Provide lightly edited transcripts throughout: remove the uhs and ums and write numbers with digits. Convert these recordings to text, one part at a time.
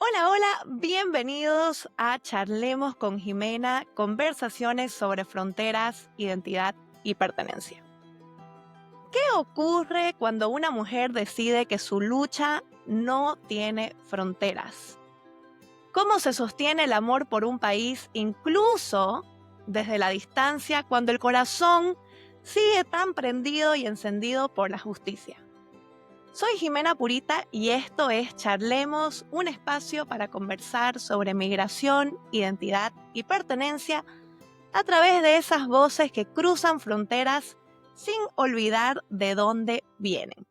Hola, hola, bienvenidos a Charlemos con Jimena, conversaciones sobre fronteras, identidad y pertenencia. ¿Qué ocurre cuando una mujer decide que su lucha no tiene fronteras? ¿Cómo se sostiene el amor por un país incluso desde la distancia cuando el corazón sigue tan prendido y encendido por la justicia? Soy Jimena Purita y esto es Charlemos, un espacio para conversar sobre migración, identidad y pertenencia a través de esas voces que cruzan fronteras sin olvidar de dónde vienen.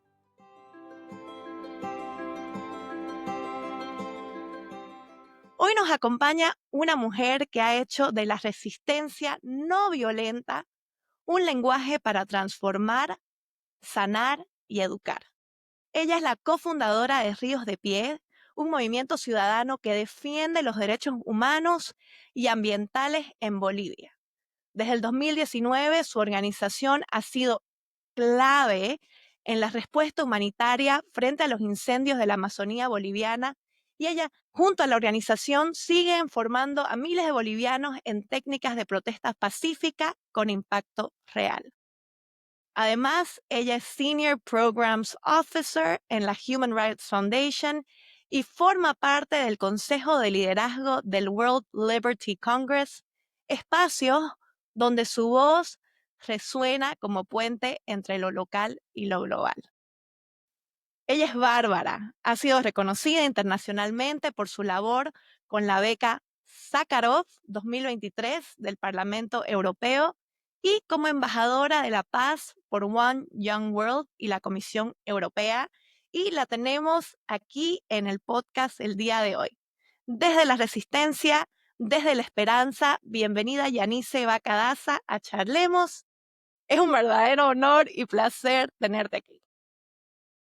Hoy nos acompaña una mujer que ha hecho de la resistencia no violenta un lenguaje para transformar, sanar y educar. Ella es la cofundadora de Ríos de Pie, un movimiento ciudadano que defiende los derechos humanos y ambientales en Bolivia. Desde el 2019, su organización ha sido clave en la respuesta humanitaria frente a los incendios de la Amazonía boliviana y ella, junto a la organización, sigue formando a miles de bolivianos en técnicas de protesta pacífica con impacto real. Además, ella es Senior Programs Officer en la Human Rights Foundation y forma parte del Consejo de Liderazgo del World Liberty Congress, espacios donde su voz resuena como puente entre lo local y lo global. Ella es bárbara, ha sido reconocida internacionalmente por su labor con la beca Sájarov 2023 del Parlamento Europeo y como embajadora de la paz por One Young World y la Comisión Europea. Y la tenemos aquí en el podcast el día de hoy. Desde la resistencia, desde la esperanza, bienvenida Yanice Bacadaza a Charlemos. Es un verdadero honor y placer tenerte aquí.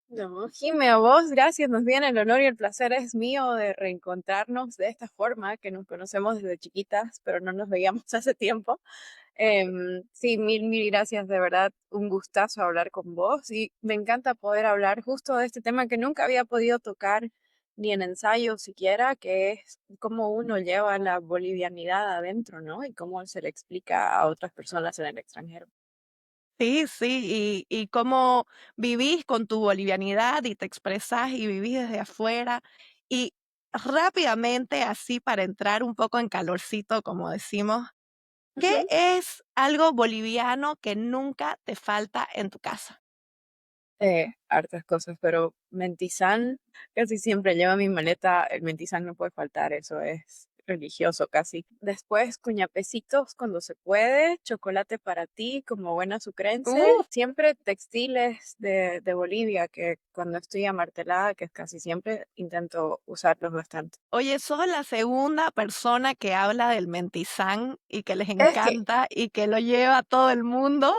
No, Jime, a vos, gracias. Más bien el honor y el placer es mío de reencontrarnos de esta forma, que nos conocemos desde chiquitas, pero no nos veíamos hace tiempo. Sí, mil gracias, de verdad, un gustazo hablar con vos y me encanta poder hablar justo de este tema que nunca había podido tocar ni en ensayo siquiera, que es cómo uno lleva la bolivianidad adentro, ¿no? Y cómo se le explica a otras personas en el extranjero. Sí, sí, y cómo vivís con tu bolivianidad y te expresás y vivís desde afuera. Y rápidamente, así para entrar un poco en calorcito, como decimos, ¿qué es algo boliviano que nunca te falta en tu casa? Hartas cosas, pero mentizán casi siempre lleva mi maleta, el mentizán no puede faltar, eso es religioso casi. Después, cuñapecitos cuando se puede, chocolate para ti como buena sucrense, ¡Uh! siempre textiles de Bolivia, que cuando estoy amartelada, que es casi siempre, intento usarlos bastante. Oye, sos la segunda persona que habla del mentizán y que les Es que encanta y que lo lleva a todo el mundo.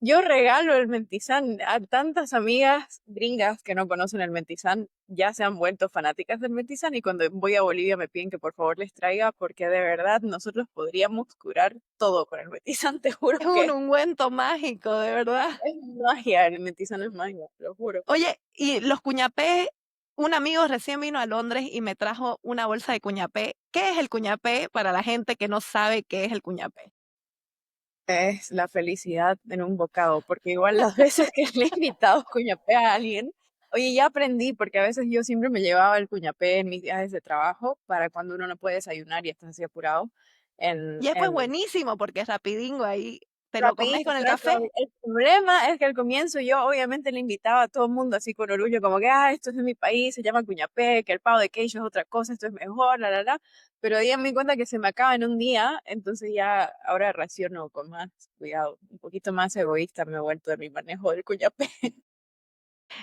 yo regalo el mentizán a tantas amigas gringas que no conocen el mentizán, ya se han vuelto fanáticas del mentizán y cuando voy a Bolivia me piden que por favor les traiga porque de verdad nosotros podríamos curar todo con el mentizán, te juro Es un que ungüento mágico, de verdad. es magia, el mentizán es magia, te lo juro. Oye, y los cuñapés, un amigo recién vino a Londres y me trajo una bolsa de cuñapé. ¿Qué es el cuñapé para la gente que no sabe qué es el cuñapé? Es la felicidad en un bocado, porque igual las veces que le he invitado cuñapé a alguien, oye, ya aprendí, porque a veces yo siempre me llevaba el cuñapé en mis viajes de trabajo para cuando uno no puede desayunar y estás así apurado. Y es pues buenísimo porque es rapidingo ahí. ¿Te lo comes Rapidito, con el claro, café? pero el problema es que al comienzo yo obviamente le invitaba a todo el mundo así con orgullo, como que, esto es de mi país, se llama cuñapé, que el pavo de queijo es otra cosa, esto es mejor, pero ahí me di cuenta que se me acaba en un día, entonces ya ahora raciono con más cuidado, un poquito más egoísta me he vuelto de mi manejo del cuñapé.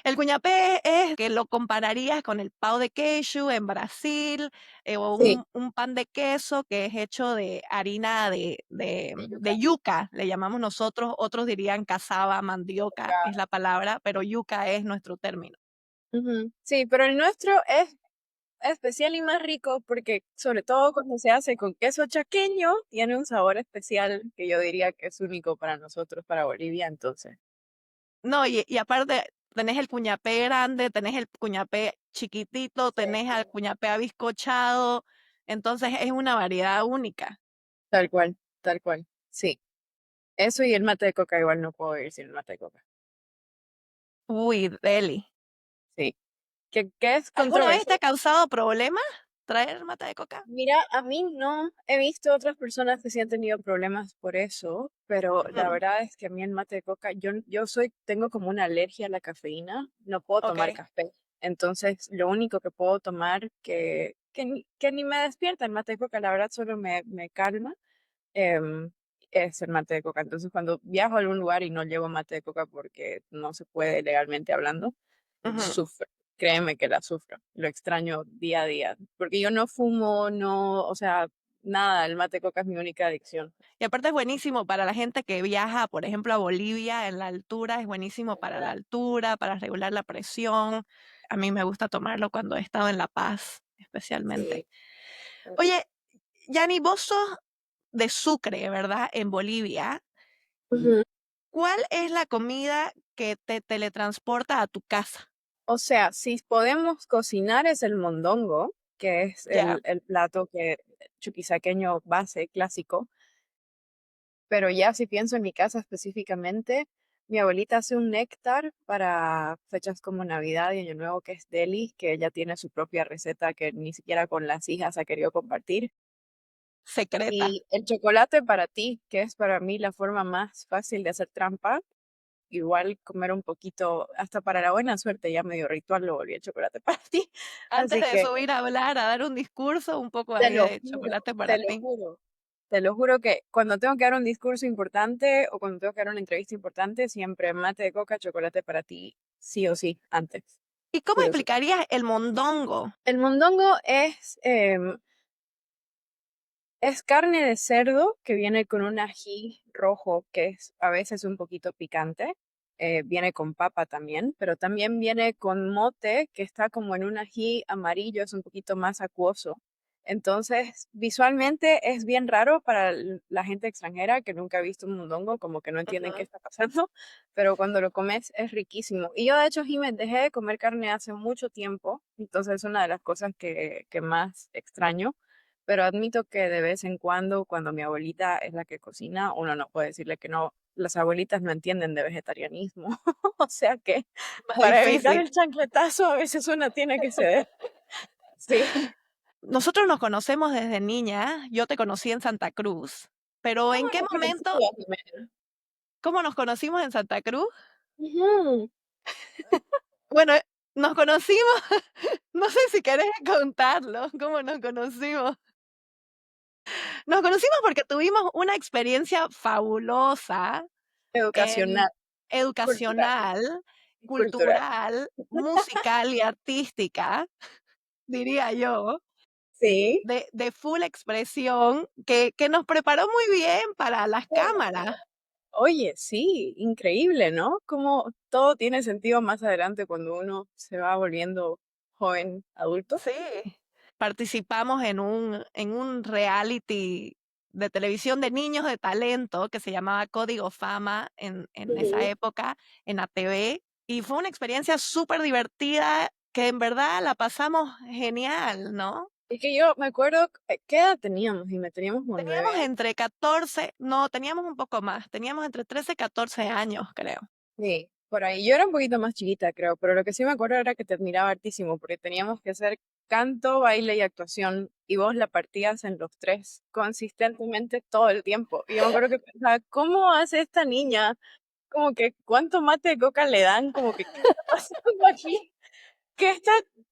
El cuñapé es que lo compararías con el pão de queijo en Brasil, o Sí, un pan de queso que es hecho de harina de de yuca. yuca, le llamamos nosotros, otros dirían cazaba, mandioca es la palabra, pero yuca es nuestro término. Ujú. Sí, pero el nuestro es especial y más rico porque sobre todo cuando se hace con queso chaqueño, tiene un sabor especial que yo diría que es único para nosotros, para Bolivia, entonces. No, y aparte, tenés el cuñapé grande, tenés el cuñapé chiquitito, tenés al Sí. cuñapé abiscochado, entonces es una variedad única. Tal cual. Sí. Eso y el mate de coca, igual no puedo vivir sin el mate de coca. Uy, deli. Sí. Que es ¿Alguna vez te controversial. ha causado problemas traer mate de coca? Mira, a mí no. He visto otras personas que sí han tenido problemas por eso, pero la Ujú, verdad es que a mí el mate de coca, tengo como una alergia a la cafeína, no puedo tomar ok. café. Entonces, lo único que puedo tomar que ni me despierta el mate de coca, la verdad solo me calma, em, es el mate de coca. Entonces, cuando viajo a algún lugar y no llevo mate de coca porque no se puede legalmente hablando, Ujú. sufro. Créeme que la sufro. Lo extraño día a día. Porque yo no fumo, no, o sea, nada, el mate de coca es mi única adicción. Y aparte es buenísimo para la gente que viaja, por ejemplo, a Bolivia en la altura, es buenísimo para la altura, para regular la presión. A mí me gusta tomarlo cuando he estado en La Paz, especialmente. Sí. Qué Oye, rico. Yani, vos sos de Sucre, ¿verdad? En Bolivia. Ujú. ¿Cuál es la comida que te teletransporta a tu casa? O sea, si podemos cocinar es el mondongo, que es Ya, el plato que chuquisaqueño base clásico. Pero ya si pienso en mi casa específicamente, mi abuelita hace un néctar para fechas como Navidad y Año Nuevo, que es deli, que ella tiene su propia receta que ni siquiera con las hijas ha querido compartir. secreta. Y el chocolate para ti, que es para mí la forma más fácil de hacer trampa, igual comer un poquito, hasta para la buena suerte, ya medio ritual lo volví el chocolate para ti. Antes Así de que subir a hablar, a dar un discurso, un poco te ahí lo de juro, chocolate para te lo ti. juro. Te lo juro que cuando tengo que dar un discurso importante o cuando tengo que dar una entrevista importante, siempre mate de coca, chocolate para ti, sí o sí, antes, ¿Y cómo sí o sí. explicarías el mondongo? El mondongo es carne de cerdo que viene con un ají rojo que es a veces un poquito picante. Viene con papa también, pero también viene con mote que está como en un ají amarillo, es un poquito más acuoso. Entonces, visualmente es bien raro para la gente extranjera que nunca ha visto un mondongo, como que no entienden qué Ujú. está pasando, pero cuando lo comes es riquísimo. Y yo, de hecho, Jiménez, dejé de comer carne hace mucho tiempo, entonces es una de las cosas que más extraño, pero admito que de vez en cuando mi abuelita es la que cocina, uno no puede decirle que no. Las abuelitas no entienden de vegetarianismo, o sea que Más para evitar difícil. el chancletazo a veces uno tiene que ceder. Sí. Nosotros nos conocemos desde niña, yo te conocí en Santa Cruz, pero ¿en ¿Cómo qué nos momento, conocimos, Jimena? cómo nos conocimos en Santa Cruz? Ujú. Bueno, nos conocimos, no sé si querés contarlo, cómo nos conocimos. Nos conocimos porque tuvimos una experiencia fabulosa, Educacional, cultural educacional, y cultural. cultural, musical y artística, diría yo, Sí. de full expresión, que nos preparó muy bien para las cámaras. Oye, sí, increíble, ¿no? Como todo tiene sentido más adelante cuando uno se va volviendo joven, adulto. Sí. Participamos en un reality de televisión de niños de talento que se llamaba Código Fama en esa Ujú. época en ATV, y fue una experiencia súper divertida que en verdad la pasamos genial, ¿no? Y que yo me acuerdo, ¿qué edad teníamos? Y me teníamos como nueve Teníamos años. entre 14, no, teníamos un poco más, teníamos entre 13 y 14 años, creo. Sí, por ahí. Yo era un poquito más chiquita, creo, pero lo que sí me acuerdo era que te admiraba hartísimo, porque teníamos que hacer canto, baile y actuación, y vos la partías en los tres, consistentemente todo el tiempo. Y yo me acuerdo que pensaba, ¿cómo hace esta niña? Como que, ¿cuánto mate de coca le dan? Como que, ¿qué está pasando aquí? Que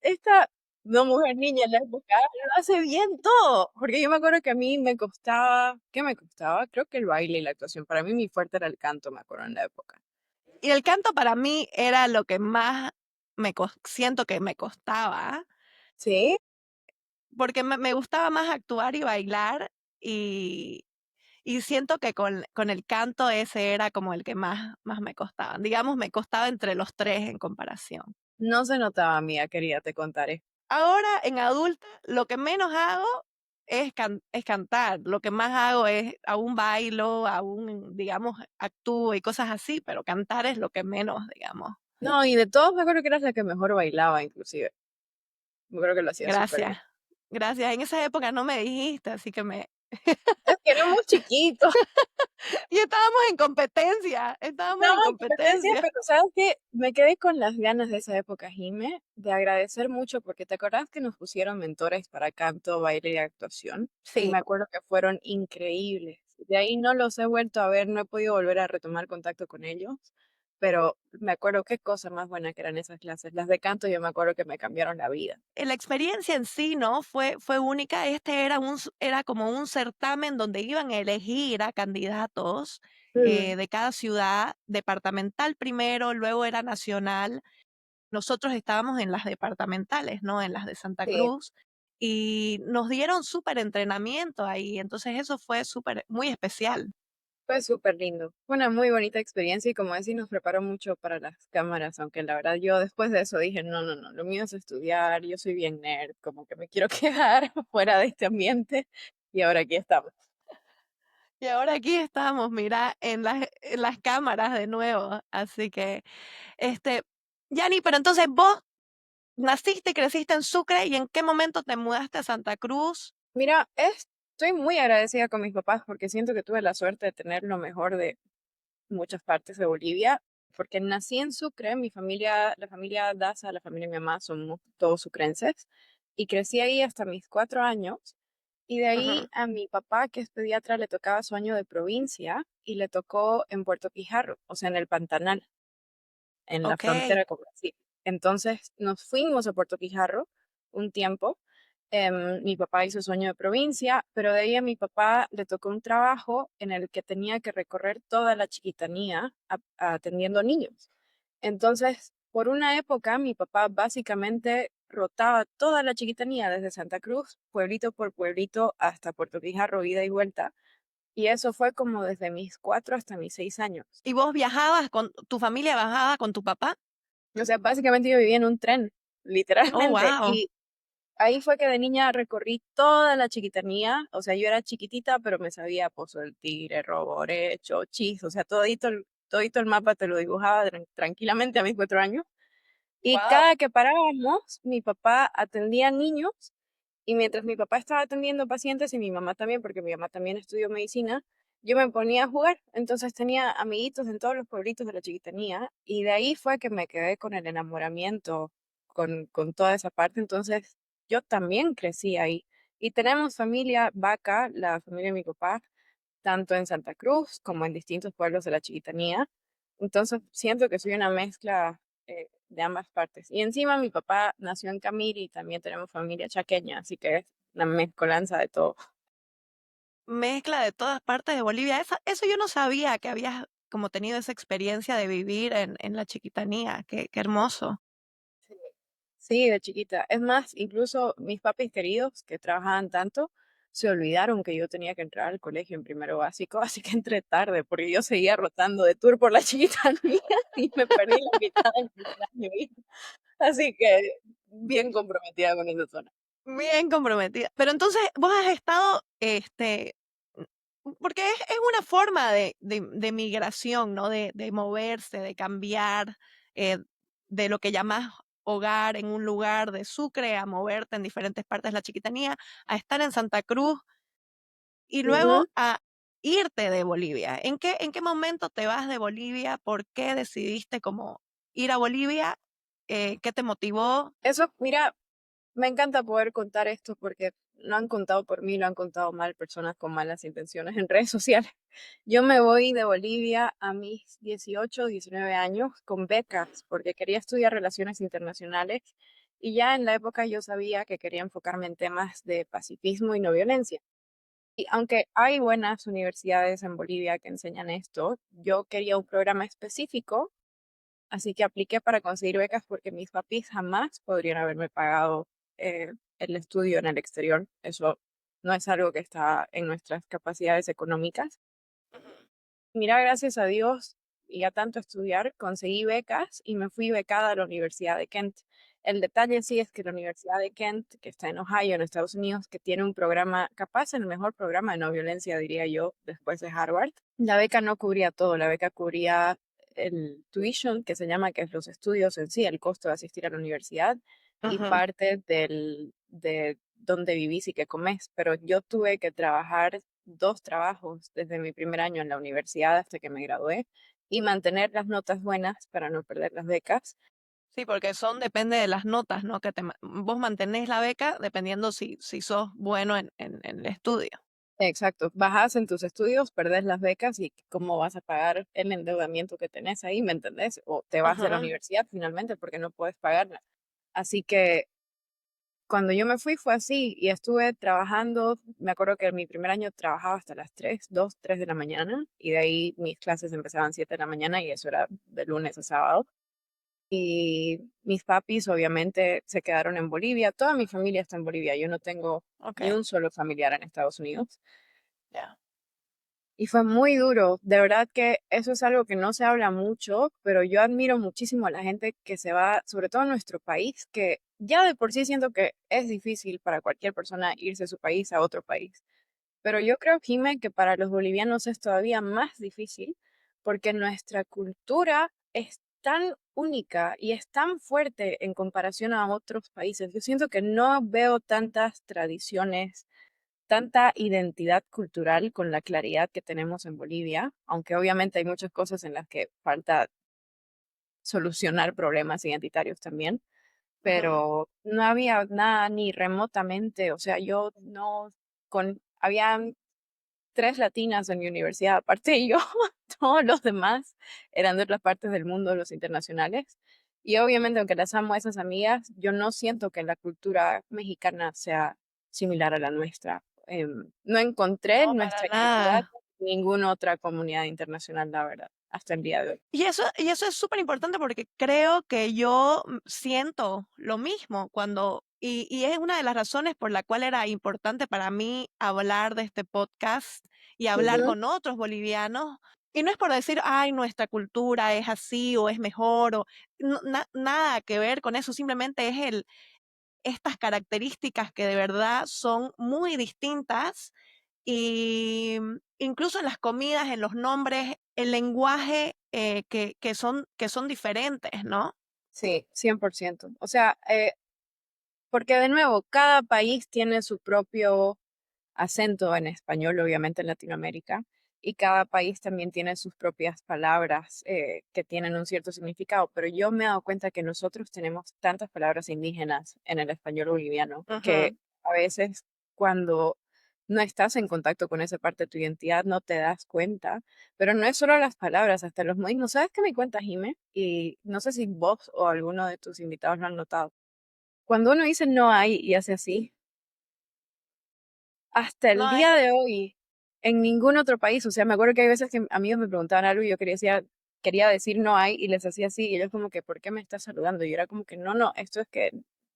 esta no mujer niña en la época lo hace bien todo. Porque yo me acuerdo que a mí me costaba, ¿qué me costaba? Creo que el baile y la actuación. Para mí mi fuerte era el canto, me acuerdo en la época. Y el canto para mí era lo que más siento que me costaba, Sí, porque me gustaba más actuar y bailar, y, y siento que con el canto ese era como el que más me costaba. Digamos, me costaba entre los tres en comparación. no se notaba mía, querida, te contaré. Ahora, en adulta, lo que menos hago es cantar. Lo que más hago es aún bailo, aún, digamos, actúo y cosas así, pero cantar es lo que menos, digamos. No, y de todos me acuerdo que eras la que mejor bailaba, inclusive. Me acuerdo que lo hacía súper Gracias, bien. gracias. En esa época no me dijiste, así que me Es que éramos chiquitos. y estábamos en Estábamos en competencia, competencia. pero ¿sabes qué? Me quedé con las ganas de esa época, Jime, de agradecer mucho porque te acordás que nos pusieron mentores para canto, baile y actuación. Y Sí, me acuerdo que fueron increíbles. De ahí no los he vuelto a ver, no he podido volver a retomar contacto con ellos, pero me acuerdo qué cosa más buena que eran esas clases. Las de canto yo me acuerdo que me cambiaron la vida. la experiencia en sí, ¿no? Fue única. Este era era como un certamen donde iban a elegir a candidatos, Mm, de cada ciudad, departamental primero, luego era nacional. Nosotros estábamos en las departamentales, ¿no? En las de Santa sí. Cruz, y nos dieron súper entrenamiento ahí, entonces eso fue súper muy especial. Fue súper lindo. Fue una muy bonita experiencia y como decís, nos preparó mucho para las cámaras, aunque la verdad yo después de eso dije, no, no, no, lo mío es estudiar, yo soy bien nerd, como que me quiero quedar fuera de este ambiente y ahora aquí estamos. Y ahora aquí estamos, mira, en las cámaras de nuevo, así que, este, Yani, pero entonces vos naciste y creciste en Sucre, ¿y en qué momento te mudaste a Santa Cruz? Mira, estoy muy agradecida con mis papás porque siento que tuve la suerte de tener lo mejor de muchas partes de Bolivia, porque nací en Sucre, mi familia, la familia Daza, la familia de mi mamá, somos todos sucrenses, y crecí ahí hasta mis 4 años, y de ahí Ujú, a mi papá, que es pediatra, le tocaba su año de provincia, y le tocó en Puerto Quijarro, o sea, en el Pantanal, en la okey. frontera con Brasil. Entonces nos fuimos a Puerto Quijarro un tiempo. Mi papá hizo su año de provincia, pero de ahí a mi papá le tocó un trabajo en el que tenía que recorrer toda la chiquitanía atendiendo niños. Entonces, por una época, mi papá básicamente rotaba toda la chiquitanía desde Santa Cruz, pueblito por pueblito, hasta Puerto Quijarro, ida y vuelta. Y eso fue como desde mis 4 hasta mis 6 años. ¿Y vos viajabas con tu familia viajaba con tu papá? O sea, básicamente yo vivía en un tren, Oh, literalmente. guau. Y ahí fue que de niña recorrí toda la chiquitanía. O sea, yo era chiquitita, pero me sabía Pozo del Tigre, Roborecho, Chis. O sea, todito el mapa te lo dibujaba tranquilamente a mis 4 años. Y Guau. cada que parábamos, mi papá atendía niños y mientras mi papá estaba atendiendo pacientes y mi mamá también, porque mi mamá también estudió medicina, yo me ponía a jugar. Entonces tenía amiguitos en todos los pueblitos de la chiquitanía y de ahí fue que me quedé con el enamoramiento con toda esa parte. Entonces yo también crecí ahí. Y tenemos familia vaca, la familia de mi papá, tanto en Santa Cruz como en distintos pueblos de la Chiquitanía. Entonces siento que soy una mezcla de ambas partes. Y encima mi papá nació en Camiri y también tenemos familia chaqueña, así que es una mezcolanza de todo. Mezcla de todas partes de Bolivia. Eso yo no sabía que habías como tenido esa experiencia de vivir en la Chiquitanía. Qué hermoso. Sí. Sí, de chiquita. Es más, incluso mis papis queridos que trabajaban tanto se olvidaron que yo tenía que entrar al colegio en primero básico, así que entré tarde porque yo seguía rotando de tour por la Chiquitanía y me perdí la mitad del primer año. Así que bien comprometida con esa zona. Bien comprometida. Pero entonces vos has estado, porque es una forma de migración, ¿no? De moverse, de cambiar, eh, de lo que llamas hogar en un lugar de Sucre, a moverte en diferentes partes de la Chiquitanía, a estar en Santa Cruz y luego Ujú. a irte de Bolivia. En qué momento te vas de Bolivia? ¿Por qué decidiste como ir a Bolivia? ¿Qué te motivó? Eso, mira, me encanta poder contar esto porque lo han contado por mí, lo han contado mal personas con malas intenciones en redes sociales. Yo me voy de Bolivia a mis 18, 19 años con becas porque quería estudiar relaciones internacionales y ya en la época yo sabía que quería enfocarme en temas de pacifismo y no violencia. Y aunque hay buenas universidades en Bolivia que enseñan esto, yo quería un programa específico. Así que apliqué para conseguir becas porque mis papis jamás podrían haberme pagado el estudio en el exterior. Eso no es algo que está en nuestras capacidades económicas. Mira, gracias a Dios y a tanto estudiar, conseguí becas y me fui becada a la Universidad de Kent. El detalle sí es que la Universidad de Kent, que está en Ohio, en Estados Unidos, que tiene un programa, capaz el mejor programa de no violencia, diría yo, después de Harvard, la beca no cubría todo, la beca cubría el tuition, que se llama, que es los estudios en sí, el costo de asistir a la universidad, y Ujú. parte de dónde vivís y qué comes. Pero yo tuve que trabajar 2 trabajos desde mi primer año en la universidad hasta que me gradué y mantener las notas buenas para no perder las becas. Sí, porque depende de las notas, ¿no? Vos mantenés la beca dependiendo si sos bueno en el estudio. Exacto, bajás en tus estudios, perdés las becas y cómo vas a pagar el endeudamiento que tenés ahí, ¿me entendés? O te vas de la Ujú. universidad finalmente porque no puedes pagarla. Así que cuando yo me fui fue así y estuve trabajando, me acuerdo que en mi primer año trabajaba hasta las 3, 2, 3 de la mañana y de ahí mis clases empezaban 7 de la mañana y eso era de lunes a sábado. Y mis papis obviamente se quedaron en Bolivia, toda mi familia está en Bolivia, yo no tengo Ok, ni un solo familiar en Estados Unidos. ya. Y fue muy duro, de verdad que eso es algo que no se habla mucho, pero yo admiro muchísimo a la gente que se va, sobre todo a nuestro país, que ya de por sí siento que es difícil para cualquier persona irse de su país a otro país. Pero yo creo, Jime, que para los bolivianos es todavía más difícil porque nuestra cultura es tan única y es tan fuerte en comparación a otros países. Yo siento que no veo tantas tradiciones, tanta identidad cultural con la claridad que tenemos en Bolivia, aunque obviamente hay muchas cosas en las que falta solucionar problemas identitarios también, Ujú. pero no había nada ni remotamente, o sea, yo no, habían 3 latinas en mi universidad, aparte de yo, todos los demás eran de otras partes del mundo, los internacionales. Y obviamente, aunque las amo a esas amigas, yo no siento que la cultura mexicana sea similar a la nuestra. No encontré No, para nuestra identidad nada. en ninguna otra comunidad internacional, la verdad, hasta el día de hoy. Y eso es súper importante porque creo que yo siento lo mismo y es una de las razones por la cual era importante para mí hablar de este podcast y hablar Ujú. con otros bolivianos. Y no es por decir, ay, nuestra cultura es así o es mejor o nada que ver con eso, simplemente es estas características que de verdad son muy distintas y incluso en las comidas, en los nombres, el lenguaje que son diferentes, ¿no? Sí, 100%. O sea, porque de nuevo, cada país tiene su propio acento en español, obviamente en Latinoamérica, y cada país también tiene sus propias palabras que tienen un cierto significado, pero yo me he dado cuenta que nosotros tenemos tantas palabras indígenas en el español boliviano que Ujú. a veces cuando no estás en contacto con esa parte de tu identidad no te das cuenta, pero no es solo las palabras, hasta los modismos. ¿Sabes qué me cuenta, Jime? Y no sé si vos o alguno de tus invitados lo han notado. Cuando uno dice no hay y hace así, hasta No el hay, día de hoy, en ningún otro país, o sea, me acuerdo que hay veces que amigos me preguntaban algo y yo quería decir no hay y les hacía así y ellos como que, ¿por qué me estás saludando? Y yo era como que, no, no, esto es que,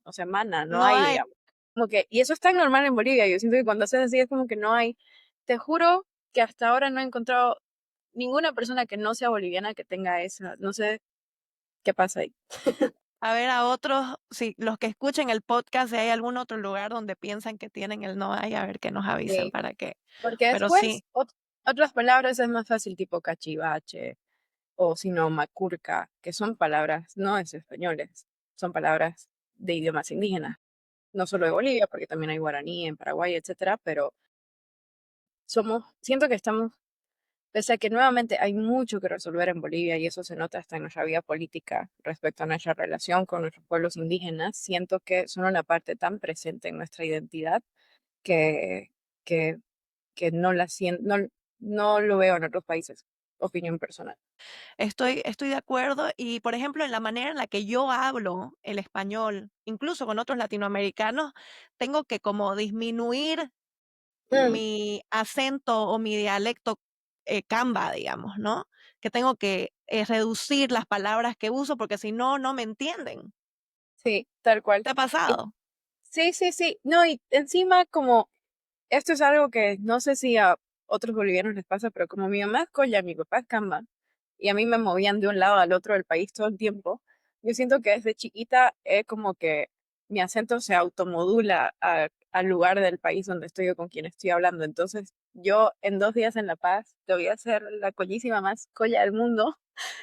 o sea, mana, no no hay, hay. digamos. Como que, y eso es tan normal en Bolivia, yo siento que cuando haces así es como que no hay. Te juro que hasta ahora no he encontrado ninguna persona que no sea boliviana que tenga esa, no sé qué pasa ahí. A ver a otros, si los que escuchen el podcast, si hay algún otro lugar donde piensan que tienen el no hay, a ver que nos avisen Sí, para que. porque Pero sí, después otras palabras es más fácil, tipo cachivache o sino macurca, que son palabras no es españoles, son palabras de idiomas indígenas, no solo de Bolivia, porque también hay guaraní en Paraguay, etcétera, pero siento que estamos, pese a que nuevamente hay mucho que resolver en Bolivia y eso se nota hasta en nuestra vida política respecto a nuestra relación con nuestros pueblos indígenas, siento que son una parte tan presente en nuestra identidad que, que, que no no lo veo en otros países, opinión personal. estoy de acuerdo. Y, por ejemplo, en la manera en la que yo hablo el español, incluso con otros latinoamericanos, tengo que como disminuir Mm, mi acento o mi dialecto camba, digamos, ¿no? Que tengo que reducir las palabras que uso porque si no, no me entienden. sí, tal cual. ¿Te ha pasado? Sí, sí, sí. No, y encima como esto es algo que no sé si a otros bolivianos les pasa, pero como mi mamá es colla, mi papá es camba, y a mí me movían de un lado al otro del país todo el tiempo, yo siento que desde chiquita como que mi acento se automodula al lugar del país donde estoy o con quien estoy hablando. Entonces, yo en 2 días en La Paz te voy a hacer la collísima más colla del mundo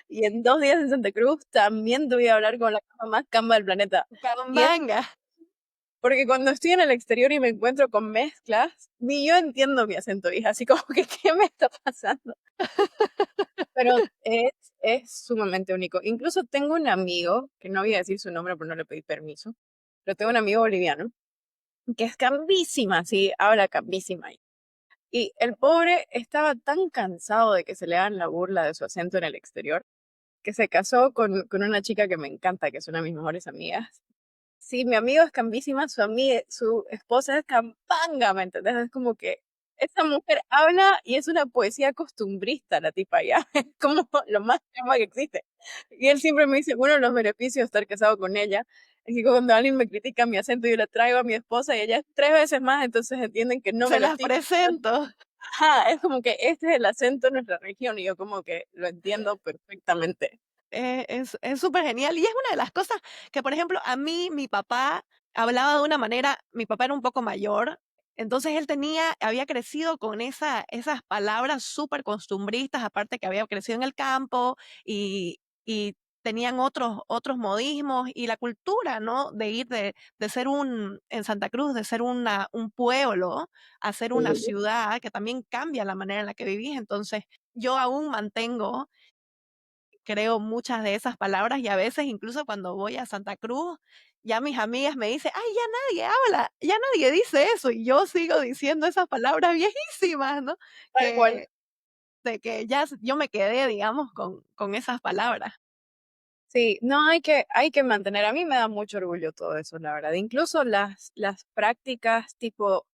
y en 2 días en Santa Cruz también te voy a hablar con la cama más camba del planeta. Y es Cambanga. porque cuando estoy en el exterior y me encuentro con mezclas, ni yo entiendo mi acento, hija, así como que, ¿qué me está pasando? Pero es sumamente único. Incluso tengo un amigo, que no voy a decir su nombre porque no le pedí permiso, pero tengo un amigo boliviano, que es cambísima, sí, habla cambísima. Y el pobre estaba tan cansado de que se le hagan la burla de su acento en el exterior, que se casó con una chica que me encanta, que es una de mis mejores amigas. Sí, mi amigo es cambísima, su esposa es campanga, ¿me entendés? Es como que esa mujer habla y es una poesía costumbrista, la tipa ya, es como lo más chamba que existe. Y él siempre me dice, uno de los beneficios de estar casado con ella es que cuando alguien me critica mi acento, yo le traigo a mi esposa y ella es 3 veces más, entonces entienden que no me Se lo las estoy... presento. Ajá, es como que este es el acento de nuestra región y yo como que lo entiendo perfectamente. Es súper genial. Y es una de las cosas que, por ejemplo, a mí, mi papá hablaba de una manera, mi papá era un poco mayor, entonces él había crecido con esas palabras súper costumbristas, aparte que había crecido en el campo y tenían otros modismos y la cultura, ¿no? De ir de ser en Santa Cruz, de ser un pueblo a ser una Sí. ciudad, que también cambia la manera en la que vivís. Entonces, yo aún mantengo creo muchas de esas palabras y a veces incluso cuando voy a Santa Cruz, ya mis amigas me dicen, ay, ya nadie habla, ya nadie dice eso y yo sigo diciendo esas palabras viejísimas, ¿no? Tal cual. Que, de que yo me quedé, digamos, con esas palabras. Sí, no hay que mantener, a mí me da mucho orgullo todo eso, la verdad. Incluso las prácticas tipo,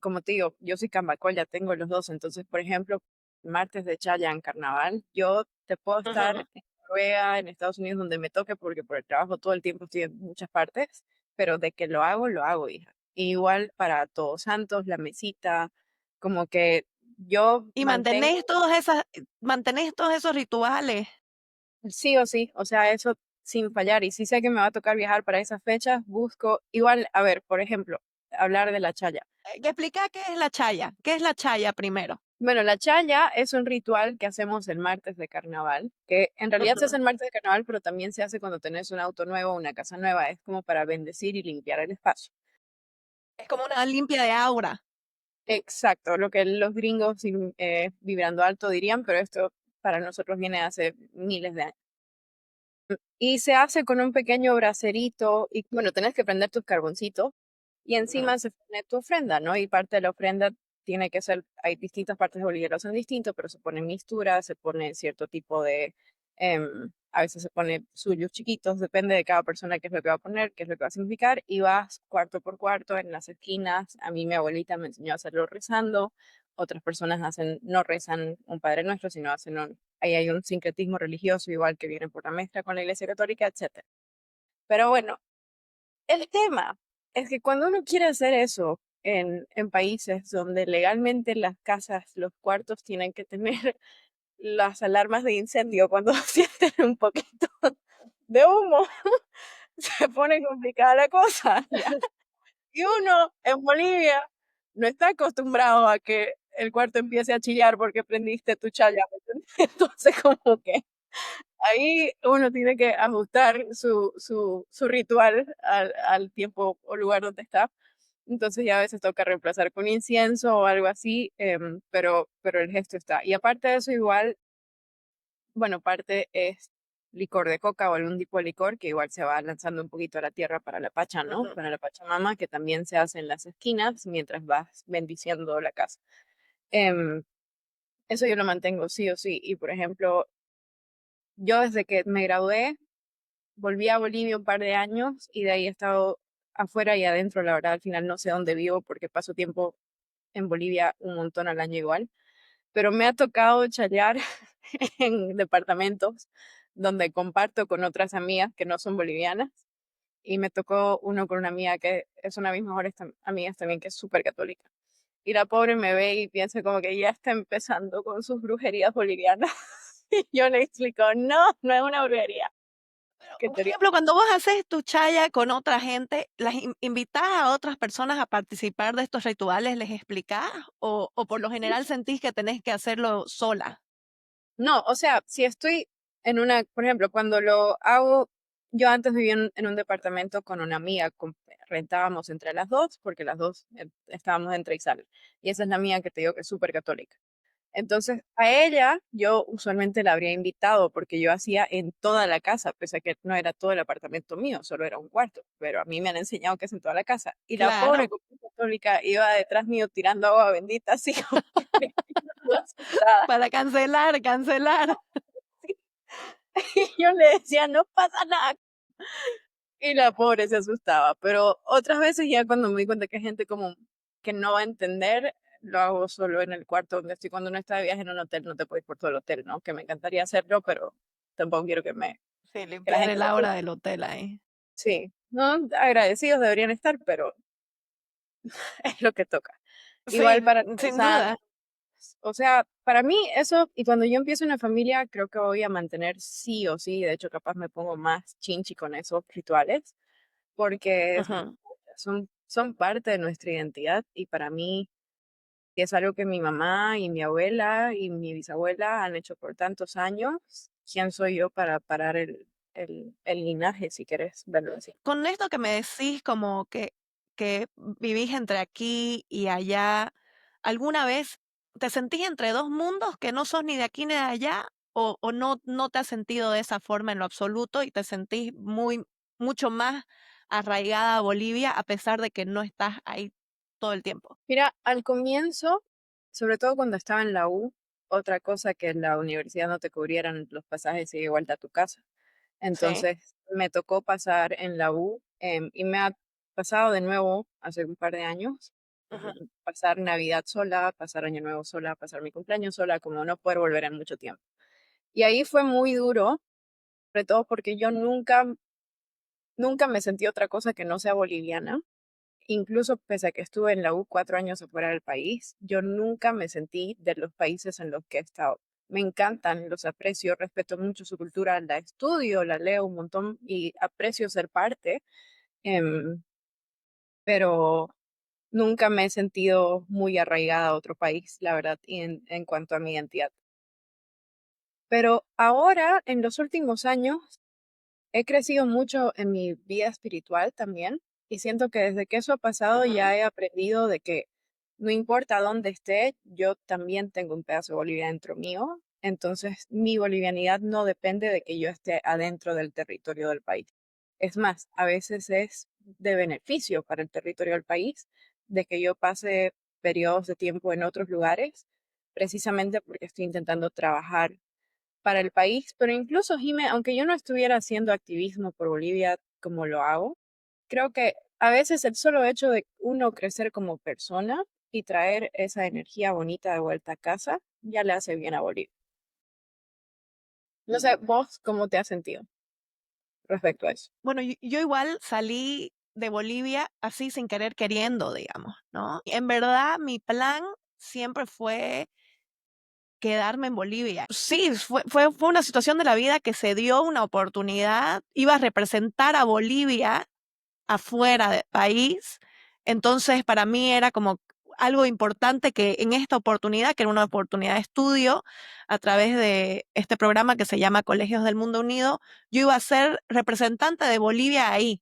como te digo, yo soy cambacoya, tengo los dos, entonces, por ejemplo, martes de chaya en carnaval, yo te puedo estar Ujú. en Noruega, en Estados Unidos, donde me toque, porque por el trabajo todo el tiempo estoy en muchas partes, pero de que lo hago, hija. Igual para Todos Santos, la mesita, como que yo Y mantengo mantenés todos esos rituales. sí o sí, o sea, eso sin fallar. Y si sé que me va a tocar viajar para esas fechas, busco igual, a ver, por ejemplo, hablar de la chaya. Que explica qué es la chaya, qué es la chaya primero. Bueno, la chaya es un ritual que hacemos el martes de carnaval, que en realidad se hace Ujú. el martes de carnaval, pero también se hace cuando tenés un auto nuevo o una casa nueva. Es como para bendecir y limpiar el espacio. Es como una limpia de aura. Exacto, lo que los gringos vibrando alto dirían, pero esto para nosotros viene hace miles de años. Y se hace con un pequeño bracerito y bueno, tenés que prender tus carboncitos y Ujú. encima se pone tu ofrenda, ¿no? Y parte de la ofrenda tiene que ser, hay distintas partes de Bolivia que lo hacen distinto, pero se pone mistura, se pone cierto tipo de, a veces se pone suyos chiquitos, depende de cada persona qué es lo que va a poner, qué es lo que va a significar, y vas cuarto por cuarto en las esquinas. A mí mi abuelita me enseñó a hacerlo rezando, otras personas hacen, no rezan un Padre Nuestro, sino hacen ahí hay un sincretismo religioso, igual que viene por la mezcla con la Iglesia Católica, etcétera. Pero bueno, el tema es que cuando uno quiere hacer eso en países donde legalmente las casas, los cuartos tienen que tener las alarmas de incendio cuando sienten un poquito de humo, se pone complicada la cosa, ¿ya? Y uno en Bolivia no está acostumbrado a que el cuarto empiece a chillar porque prendiste tu chaya, ¿me entiendes? Entonces como que ahí uno tiene que ajustar su ritual al tiempo o lugar donde está. Entonces ya a veces toca reemplazar con incienso o algo así, pero el gesto está. Y aparte de eso, igual, bueno, parte es licor de coca o algún tipo de licor que igual se va lanzando un poquito a la tierra para la pacha, ¿no? Ujú. Para la Pachamama, que también se hace en las esquinas mientras vas bendiciendo la casa. Em, Eso yo lo mantengo sí o sí. Y por ejemplo, yo desde que me gradué, volví a Bolivia un par de años y de ahí he estado afuera y adentro, la verdad, al final no sé dónde vivo porque paso tiempo en Bolivia un montón al año igual, pero me ha tocado chalear en departamentos donde comparto con otras amigas que no son bolivianas y me tocó uno con una amiga que es una de mis mejores amigas también que es súper católica. Y la pobre me ve y piensa como que ya está empezando con sus brujerías bolivianas. Y yo le explico, no, no es una brujería. ¿Qué Por teoría? ejemplo, cuando vos haces tu chaya con otra gente, ¿las invitás a otras personas a participar de estos rituales? ¿Les explicás? ¿O por lo general sentís que tenés que hacerlo sola? No, o sea, si estoy en una, por ejemplo, cuando lo hago, yo antes vivía en un departamento con una amiga, rentábamos entre las dos, porque las dos estábamos entre y sale. Y esa es la mía que te digo que es súper católica. Entonces, a ella yo usualmente la habría invitado porque yo hacía en toda la casa, pese a que no era todo el apartamento mío, solo era un cuarto, pero a mí me han enseñado que es en toda la casa. Y la pobre Claro, como católica iba detrás mío tirando agua bendita, así como que toda asustada. para cancelar, cancelar. Y yo le decía, no pasa nada. Y la pobre se asustaba. Pero otras veces ya cuando me di cuenta que hay gente como que no va a entender, lo hago solo en el cuarto donde estoy. Cuando uno está de viaje en un hotel, no te puedes ir por todo el hotel, ¿no? Que me encantaría hacerlo, pero tampoco quiero Sí, que la limpiar gente el se aura asuste. del hotel ahí. Sí, no, agradecidos deberían estar, pero es lo que toca. Igual Sí, para sin empezar, duda. o sea, para mí eso, y cuando yo empiezo una familia, creo que voy a mantener sí o sí, de hecho capaz me pongo más chinchi con esos rituales, porque Ujú. son parte de nuestra identidad y para mí sí es algo que mi mamá y mi abuela y mi bisabuela han hecho por tantos años. ¿Quién soy yo para parar el linaje, si quieres verlo así? Con esto que me decís como que vivís entre aquí y allá, ¿alguna vez te sentís entre dos mundos que no sos ni de aquí ni de allá? ¿O no te has sentido de esa forma en lo absoluto y te sentís mucho más arraigada a Bolivia a pesar de que no estás ahí todo el tiempo? Mira, al comienzo, sobre todo cuando estaba en la U, otra cosa que en la universidad no te cubrieran los pasajes y de vuelta a tu casa. Sí. Entonces me tocó pasar en la U y me ha pasado de nuevo hace un par de años, Ujú. pasar Navidad sola, pasar Año Nuevo sola, pasar mi cumpleaños sola, como no poder volver en mucho tiempo. Y ahí fue muy duro, sobre todo porque yo nunca me sentí otra cosa que no sea boliviana. Incluso pese a que estuve en la U 4 años afuera del país, yo nunca me sentí de los países en los que he estado. Me encantan, los aprecio, respeto mucho su cultura, la estudio, la leo un montón y aprecio ser parte, em, pero nunca me he sentido muy arraigada a otro país, la verdad, y en cuanto a mi identidad. Pero ahora, en los últimos años, he crecido mucho en mi vida espiritual también y siento que desde que eso ha pasado Ujú. ya he aprendido de que no importa dónde esté, yo también tengo un pedazo de Bolivia dentro mío. Entonces, mi bolivianidad no depende de que yo esté adentro del territorio del país. Es más, a veces es de beneficio para el territorio del país de que yo pase periodos de tiempo en otros lugares, precisamente porque estoy intentando trabajar para el país, pero incluso, Jime, aunque yo no estuviera haciendo activismo por Bolivia como lo hago, creo que a veces el solo hecho de uno crecer como persona y traer esa energía bonita de vuelta a casa, ya le hace bien a Bolivia. No sé, vos, ¿cómo te has sentido respecto a eso? Bueno, yo igual salí de Bolivia así sin querer queriendo, digamos, ¿no? En verdad, mi plan siempre fue quedarme en Bolivia. Sí, fue una situación de la vida que se dio una oportunidad, iba a representar a Bolivia afuera del país, entonces para mí era como algo importante que en esta oportunidad, que era una oportunidad de estudio a través de este programa que se llama Colegios del Mundo Unido, yo iba a ser representante de Bolivia ahí.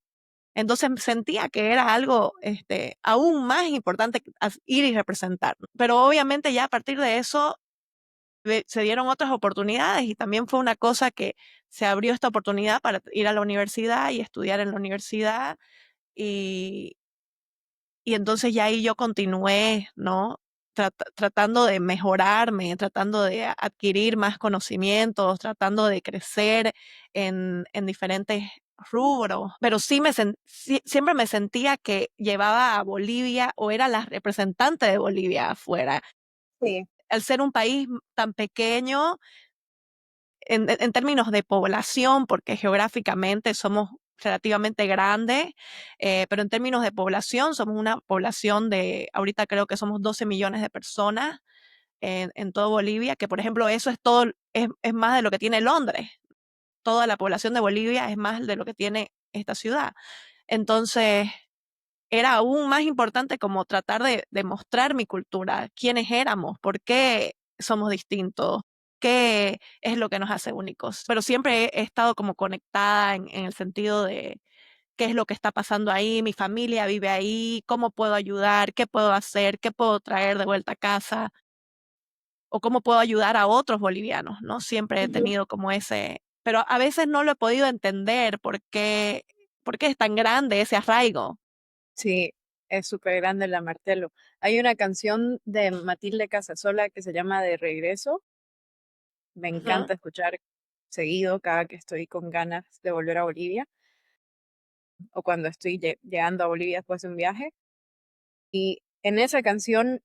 Entonces sentía que era algo aún más importante que ir y representar. Pero obviamente ya a partir de eso se dieron otras oportunidades y también fue una cosa que se abrió esta oportunidad para ir a la universidad y estudiar en la universidad y, y entonces ya ahí yo continué, ¿no? Tratando de mejorarme, tratando de adquirir más conocimientos, tratando de crecer en diferentes rubros, pero sí siempre me sentía que llevaba a Bolivia o era la representante de Bolivia afuera. Sí, Al ser un país tan pequeño, en términos de población, porque geográficamente somos relativamente grandes, pero en términos de población somos una población de, ahorita creo que somos 12 millones de personas en todo Bolivia, que por ejemplo eso es todo, es más de lo que tiene Londres. toda la población de Bolivia es más de lo que tiene esta ciudad. Entonces, era aún más importante como tratar de mostrar mi cultura, quiénes éramos, por qué somos distintos, qué es lo que nos hace únicos. Pero siempre he estado como conectada en el sentido de qué es lo que está pasando ahí, mi familia vive ahí, cómo puedo ayudar, qué puedo hacer, qué puedo traer de vuelta a casa, o cómo puedo ayudar a otros bolivianos, ¿no? Siempre he Ujú. tenido como ese, pero a veces no lo he podido entender por qué es tan grande ese arraigo. Sí, es súper grande la Martelo. Hay una canción de Matilde Casasola que se llama De Regreso. Me Ujú. encanta escuchar seguido cada que estoy con ganas de volver a Bolivia o cuando estoy llegando a Bolivia después de un viaje. Y en esa canción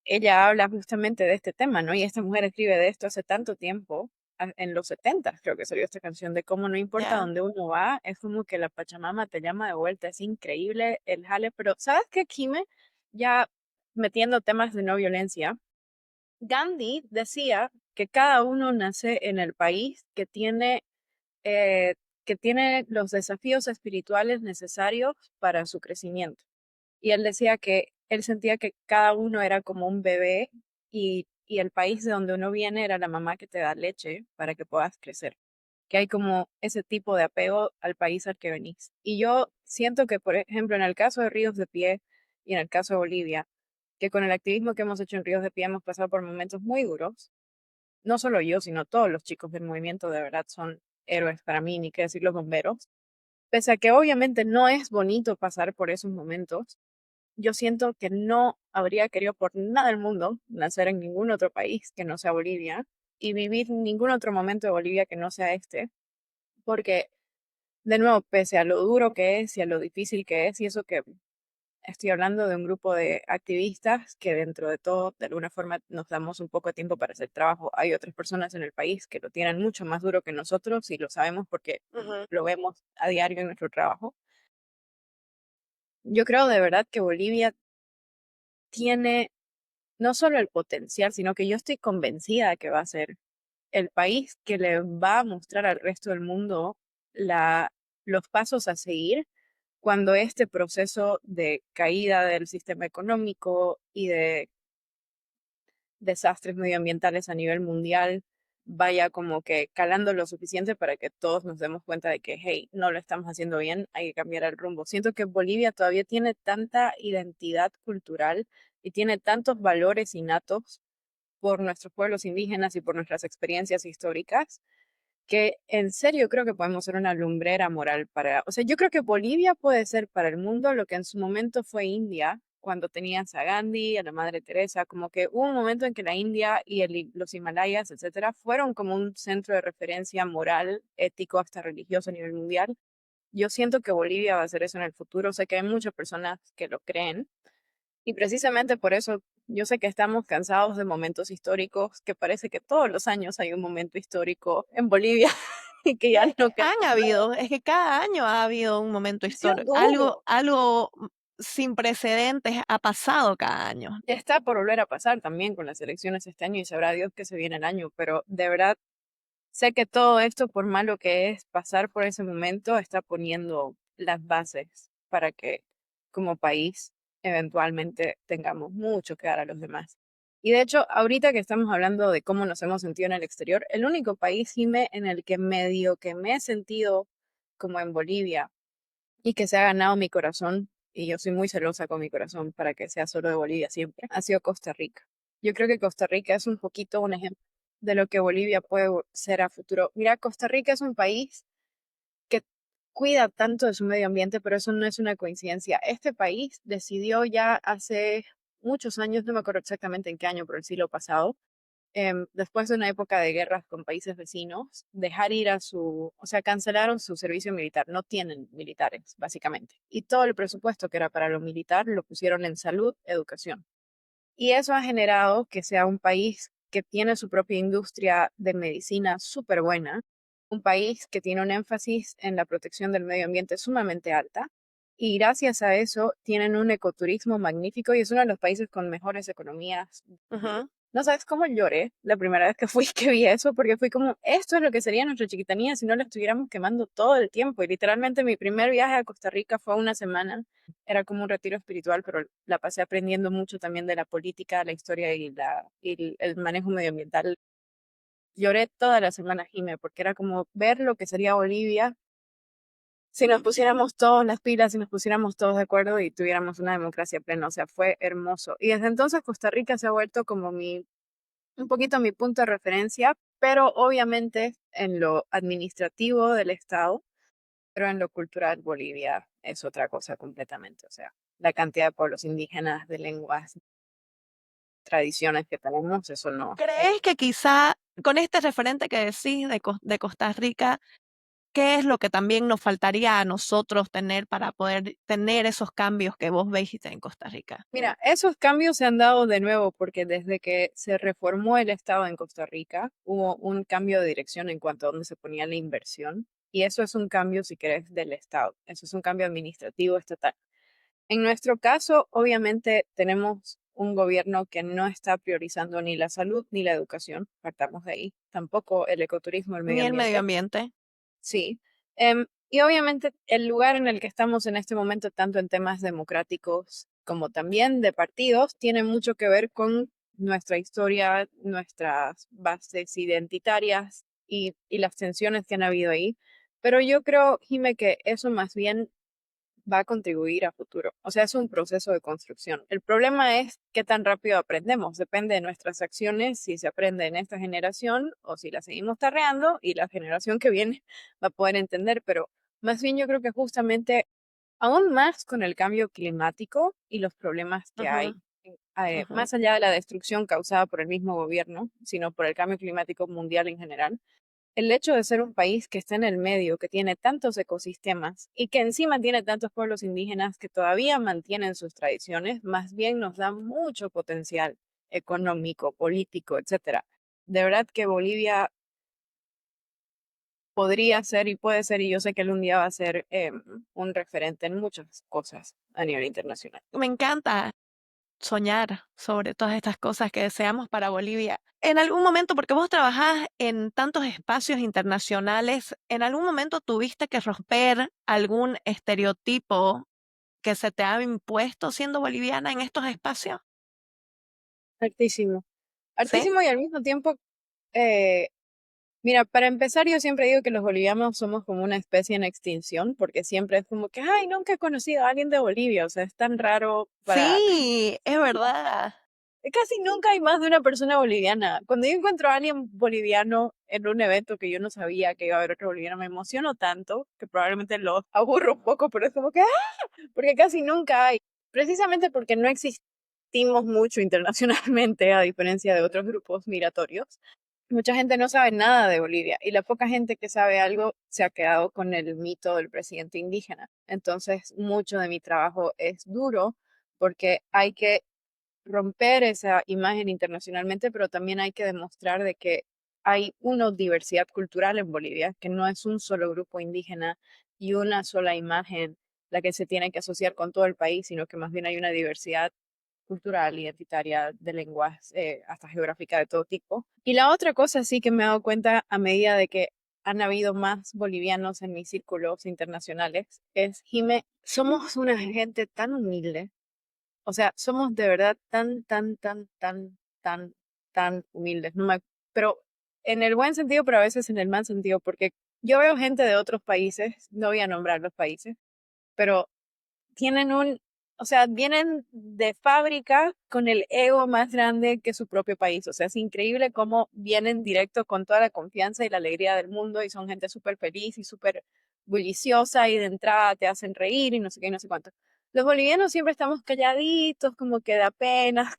ella habla justamente de este tema, ¿no? Y esta mujer escribe de esto hace tanto tiempo, en los 70 creo que salió esta canción, de cómo no importa Ya, dónde uno va, es como que la Pachamama te llama de vuelta, es increíble el jale, pero ¿sabes qué, Kime? Ya metiendo temas de no violencia, Gandhi decía que cada uno nace en el país eh, que tiene los desafíos espirituales necesarios para su crecimiento. Y él decía que él sentía que cada uno era como un bebé y el país de donde uno viene era la mamá que te da leche para que puedas crecer. Que hay como ese tipo de apego al país al que venís. Y yo siento que, por ejemplo, en el caso de Ríos de Pie y en el caso de Bolivia, que con el activismo que hemos hecho en Ríos de Pie hemos pasado por momentos muy duros. No solo yo, sino todos los chicos del movimiento de verdad son héroes para mí, ni qué decir los bomberos. Pese a que obviamente no es bonito pasar por esos momentos, yo siento que no habría querido por nada del mundo nacer en ningún otro país que no sea Bolivia y vivir ningún otro momento de Bolivia que no sea este, porque de nuevo, pese a lo duro que es y a lo difícil que es, y eso que estoy hablando de un grupo de activistas que dentro de todo, de alguna forma, nos damos un poco de tiempo para hacer trabajo. Hay otras personas en el país que lo tienen mucho más duro que nosotros y lo sabemos porque ujú, lo vemos a diario en nuestro trabajo. Yo creo de verdad que Bolivia tiene no solo el potencial, sino que yo estoy convencida de que va a ser el país que le va a mostrar al resto del mundo la, los pasos a seguir cuando este proceso de caída del sistema económico y de desastres medioambientales a nivel mundial vaya como que calando lo suficiente para que todos nos demos cuenta de que, hey, no lo estamos haciendo bien, hay que cambiar el rumbo. Siento que Bolivia todavía tiene tanta identidad cultural y tiene tantos valores innatos por nuestros pueblos indígenas y por nuestras experiencias históricas, que en serio creo que podemos ser una lumbrera moral para, o sea, yo creo que Bolivia puede ser para el mundo lo que en su momento fue India, cuando tenías a Gandhi, a la Madre Teresa, como que hubo un momento en que la India y los Himalayas, etcétera, fueron como un centro de referencia moral, ético, hasta religioso a nivel mundial. Yo siento que Bolivia va a hacer eso en el futuro, sé que hay muchas personas que lo creen, y precisamente por eso yo sé que estamos cansados de momentos históricos, que parece que todos los años hay un momento histórico en Bolivia y que ya no queremos Han nada. habido, es que cada año ha habido un momento Ha sido histórico, duro. algo sin precedentes ha pasado cada año. Está por volver a pasar también con las elecciones este año y sabrá Dios que se viene el año, pero de verdad sé que todo esto, por malo que es pasar por ese momento, está poniendo las bases para que como país eventualmente tengamos mucho que dar a los demás. Y de hecho, ahorita que estamos hablando de cómo nos hemos sentido en el exterior, el único país, Jime, en el que medio que me he sentido como en Bolivia y que se ha ganado mi corazón, y yo soy muy celosa con mi corazón para que sea solo de Bolivia siempre, ha sido Costa Rica. Yo creo que Costa Rica es un poquito un ejemplo de lo que Bolivia puede ser a futuro. Mira, Costa Rica es un país que cuida tanto de su medio ambiente, pero eso no es una coincidencia. Este país decidió ya hace muchos años, no me acuerdo exactamente en qué año, pero el siglo pasado, después de una época de guerras con países vecinos, dejar ir a o sea, cancelaron su servicio militar, no tienen militares, básicamente. Y todo el presupuesto que era para lo militar lo pusieron en salud, educación. Y eso ha generado que sea un país que tiene su propia industria de medicina súper buena, un país que tiene un énfasis en la protección del medio ambiente sumamente alta. Y gracias a eso tienen un ecoturismo magnífico y es uno de los países con mejores economías Ujú. No sabes cómo lloré la primera vez que fui, que vi eso, porque fui como, esto es lo que sería nuestra Chiquitanía si no la estuviéramos quemando todo el tiempo. Y literalmente mi primer viaje a Costa Rica fue una semana. Era como un retiro espiritual, pero la pasé aprendiendo mucho también de la política, la historia y el manejo medioambiental. Lloré toda la semana, Jime, porque era como ver lo que sería Bolivia si nos pusiéramos todos las pilas, si nos pusiéramos todos de acuerdo y tuviéramos una democracia plena. O sea, fue hermoso. Y desde entonces Costa Rica se ha vuelto como un poquito mi punto de referencia, pero obviamente en lo administrativo del Estado, pero en lo cultural Bolivia es otra cosa completamente. O sea, la cantidad de pueblos indígenas, de lenguas, tradiciones que tenemos, eso no. ¿Crees que quizá con este referente que decís de Costa Rica, qué es lo que también nos faltaría a nosotros tener para poder tener esos cambios que vos veis en Costa Rica? Mira, esos cambios se han dado de nuevo porque desde que se reformó el Estado en Costa Rica, hubo un cambio de dirección en cuanto a dónde se ponía la inversión. Y eso es un cambio, si querés, del Estado. Eso es un cambio administrativo estatal. En nuestro caso, obviamente, tenemos un gobierno que no está priorizando ni la salud ni la educación, partamos de ahí, tampoco el ecoturismo, el medio Ni el medio ambiente, ambiente. sí. Y obviamente el lugar en el que estamos en este momento, tanto en temas democráticos como también de partidos, tiene mucho que ver con nuestra historia, nuestras bases identitarias y las tensiones que han habido ahí. Pero yo creo, Jime, que eso más bien va a contribuir a futuro. O sea, es un proceso de construcción. El problema es qué tan rápido aprendemos. Depende de nuestras acciones, si se aprende en esta generación o si la seguimos tarreando y la generación que viene va a poder entender. Pero más bien yo creo que justamente aún más con el cambio climático y los problemas que Ujú, hay, ujú. más allá de la destrucción causada por el mismo gobierno, sino por el cambio climático mundial en general, el hecho de ser un país que está en el medio, que tiene tantos ecosistemas y que encima tiene tantos pueblos indígenas que todavía mantienen sus tradiciones, más bien nos da mucho potencial económico, político, etcétera. De verdad que Bolivia podría ser y puede ser, y yo sé que algún día va a ser un referente en muchas cosas a nivel internacional. Me encanta soñar sobre todas estas cosas que deseamos para Bolivia. En algún momento, porque vos trabajás en tantos espacios internacionales, ¿en algún momento tuviste que romper algún estereotipo que se te ha impuesto siendo boliviana en estos espacios? Altísimo. ¿Sí? Altísimo y al mismo tiempo eh, mira, para empezar, yo siempre digo que los bolivianos somos como una especie en extinción, porque siempre es como que, ay, nunca he conocido a alguien de Bolivia, o sea, es tan raro para... Sí, es verdad. Casi nunca hay más de una persona boliviana. Cuando yo encuentro a alguien boliviano en un evento que yo no sabía que iba a haber otro boliviano, me emociono tanto que probablemente lo aburro un poco, pero es como que, ¡ah! Porque casi nunca hay, precisamente porque no existimos mucho internacionalmente, a diferencia de otros grupos migratorios. Mucha gente no sabe nada de Bolivia y la poca gente que sabe algo se ha quedado con el mito del presidente indígena. Entonces, mucho de mi trabajo es duro porque hay que romper esa imagen internacionalmente, pero también hay que demostrar de que hay una diversidad cultural en Bolivia, que no es un solo grupo indígena y una sola imagen la que se tiene que asociar con todo el país, sino que más bien hay una diversidad cultural, identitaria, de lenguas, hasta geográfica de todo tipo. Y la otra cosa sí que me he dado cuenta a medida de que han habido más bolivianos en mis círculos internacionales es, Jime, somos una gente tan humilde, o sea, somos de verdad tan humildes. No me, pero en el buen sentido, pero a veces en el mal sentido, porque yo veo gente de otros países, no voy a nombrar los países, pero tienen o sea, vienen de fábrica con el ego más grande que su propio país. O sea, es increíble cómo vienen directo con toda la confianza y la alegría del mundo y son gente súper feliz y súper bulliciosa y de entrada te hacen reír y no sé qué y no sé cuánto. Los bolivianos siempre estamos calladitos, como que da pena,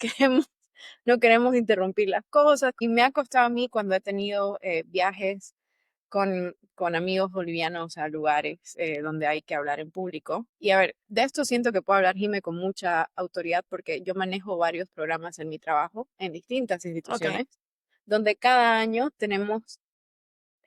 no queremos interrumpir las cosas. Y me ha costado a mí cuando he tenido viajes con amigos bolivianos a lugares donde hay que hablar en público. Y a ver, de esto siento que puedo hablar, Jime, con mucha autoridad porque yo manejo varios programas en mi trabajo en distintas Ok. instituciones, donde cada año tenemos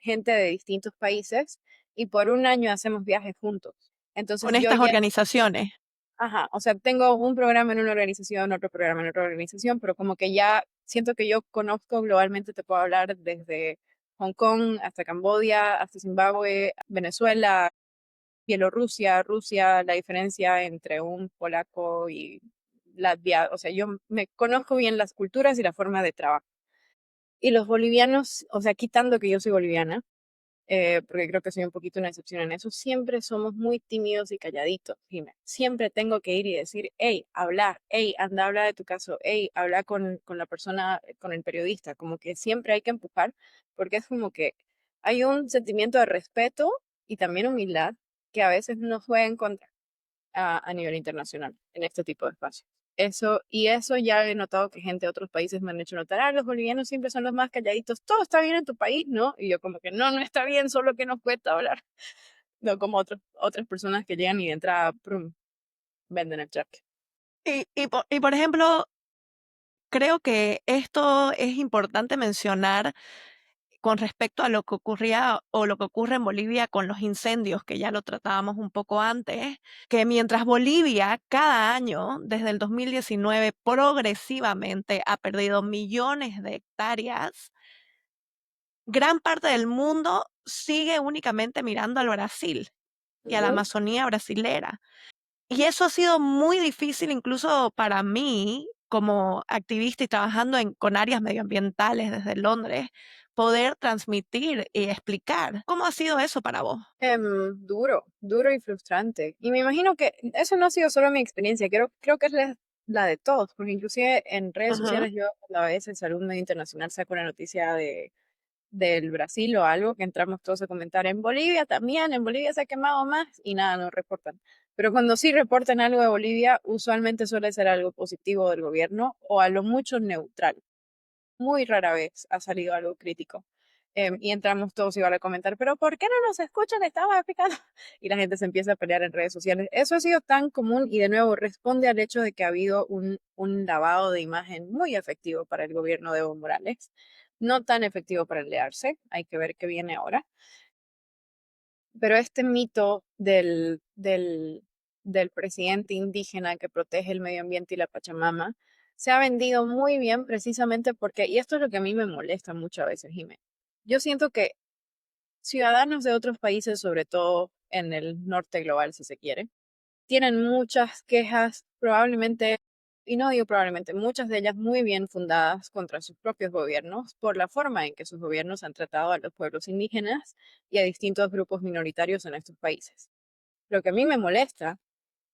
gente de distintos países y por un año hacemos viajes juntos. Con Entonces yo estas ya organizaciones. Ajá, o sea, tengo un programa en una organización, otro programa en otra organización, pero como que ya siento que yo conozco globalmente, te puedo hablar desde Hong Kong hasta Camboya, hasta Zimbabue, Venezuela, Bielorrusia, Rusia, la diferencia entre un polaco y Latvia, o sea, yo me conozco bien las culturas y la forma de trabajo. Y los bolivianos, o sea, quitando que yo soy boliviana, porque creo que soy un poquito una excepción en eso, siempre somos muy tímidos y calladitos, Jimé. Siempre tengo que ir y decir, hey, habla, hey, anda, habla de tu caso, hey, habla con la persona, con el periodista, como que siempre hay que empujar, porque es como que hay un sentimiento de respeto y también humildad que a veces nos juega en contra a nivel internacional en este tipo de espacios. Eso ya he notado que gente de otros países me han hecho notar, los bolivianos siempre son los más calladitos, todo está bien en tu país, ¿no? Y yo como que no, no está bien, solo que nos cuesta hablar. No como otras personas que llegan y de entrada, prum, venden el cheque. Y por ejemplo, creo que esto es importante mencionar con respecto a lo que ocurría o lo que ocurre en Bolivia con los incendios, que ya lo tratábamos un poco antes, que mientras Bolivia cada año, desde el 2019, progresivamente ha perdido millones de hectáreas, gran parte del mundo sigue únicamente mirando al Brasil y a la Ujú. Amazonía brasilera. Y eso ha sido muy difícil incluso para mí, como activista y trabajando con áreas medioambientales desde Londres, poder transmitir y explicar. ¿Cómo ha sido eso para vos? Duro, duro y frustrante. Y me imagino que eso no ha sido solo mi experiencia, creo que es la de todos, porque inclusive en redes Ujú. sociales yo a veces en Salud Medio Internacional saco una noticia del Brasil o algo, que entramos todos a comentar en Bolivia también, en Bolivia se ha quemado más y nada, no reportan. Pero cuando sí reportan algo de Bolivia, usualmente suele ser algo positivo del gobierno o a lo mucho neutral. Muy rara vez ha salido algo crítico. Y entramos todos igual a comentar, pero ¿por qué no nos escuchan? Estaba explicando. Y la gente se empieza a pelear en redes sociales. Eso ha sido tan común y de nuevo responde al hecho de que ha habido un lavado de imagen muy efectivo para el gobierno de Evo Morales, no tan efectivo para el de Arce. Hay que ver qué viene ahora. Pero este mito del presidente indígena que protege el medio ambiente y la Pachamama se ha vendido muy bien precisamente porque, y esto es lo que a mí me molesta muchas veces, Jimé, yo siento que ciudadanos de otros países, sobre todo en el norte global, si se quiere, tienen muchas quejas, probablemente, y no digo probablemente, muchas de ellas muy bien fundadas contra sus propios gobiernos por la forma en que sus gobiernos han tratado a los pueblos indígenas y a distintos grupos minoritarios en estos países. Lo que a mí me molesta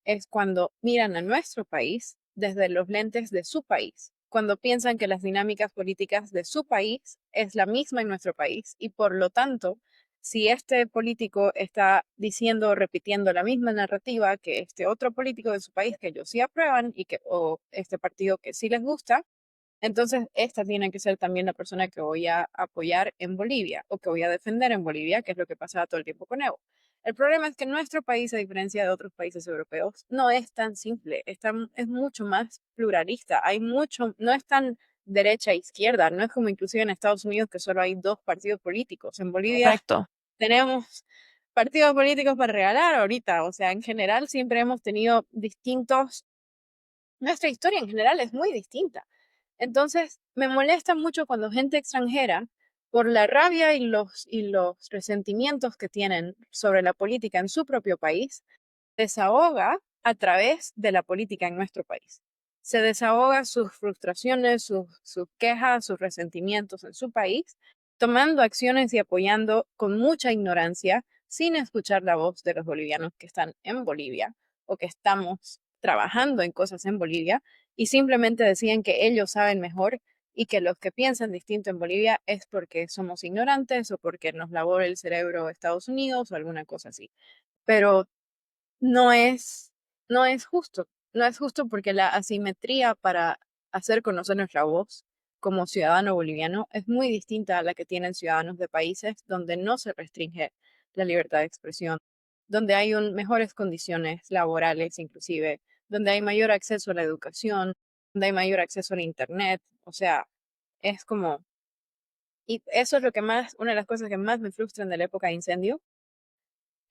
es cuando miran a nuestro país desde los lentes de su país, cuando piensan que las dinámicas políticas de su país es la misma en nuestro país y por lo tanto, si este político está diciendo o repitiendo la misma narrativa que este otro político de su país que ellos sí aprueban y que o este partido que sí les gusta, entonces, esta tiene que ser también la persona que voy a apoyar en Bolivia o que voy a defender en Bolivia, que es lo que pasaba todo el tiempo con Evo. El problema es que nuestro país, a diferencia de otros países europeos, no es tan simple, es mucho más pluralista. Hay mucho, no es tan derecha e izquierda, no es como inclusive en Estados Unidos que solo hay dos partidos políticos. En Bolivia Correcto. tenemos partidos políticos para regalar ahorita, o sea, en general siempre hemos tenido distintos, nuestra historia en general es muy distinta. Entonces, me molesta mucho cuando gente extranjera, por la rabia y los resentimientos que tienen sobre la política en su propio país, desahoga a través de la política en nuestro país. Se desahoga sus frustraciones, sus quejas, sus resentimientos en su país, tomando acciones y apoyando con mucha ignorancia, sin escuchar la voz de los bolivianos que están en Bolivia o que estamos trabajando en cosas en Bolivia y simplemente decían que ellos saben mejor y que los que piensan distinto en Bolivia es porque somos ignorantes o porque nos lavó el cerebro Estados Unidos o alguna cosa así. Pero no es, no es justo. No es justo porque la asimetría para hacer conocer nuestra voz como ciudadano boliviano es muy distinta a la que tienen ciudadanos de países donde no se restringe la libertad de expresión, donde hay mejores condiciones laborales inclusive, donde hay mayor acceso a la educación, donde hay mayor acceso al internet. O sea, es como, y eso es lo que más, una de las cosas que más me frustran de la época de incendio,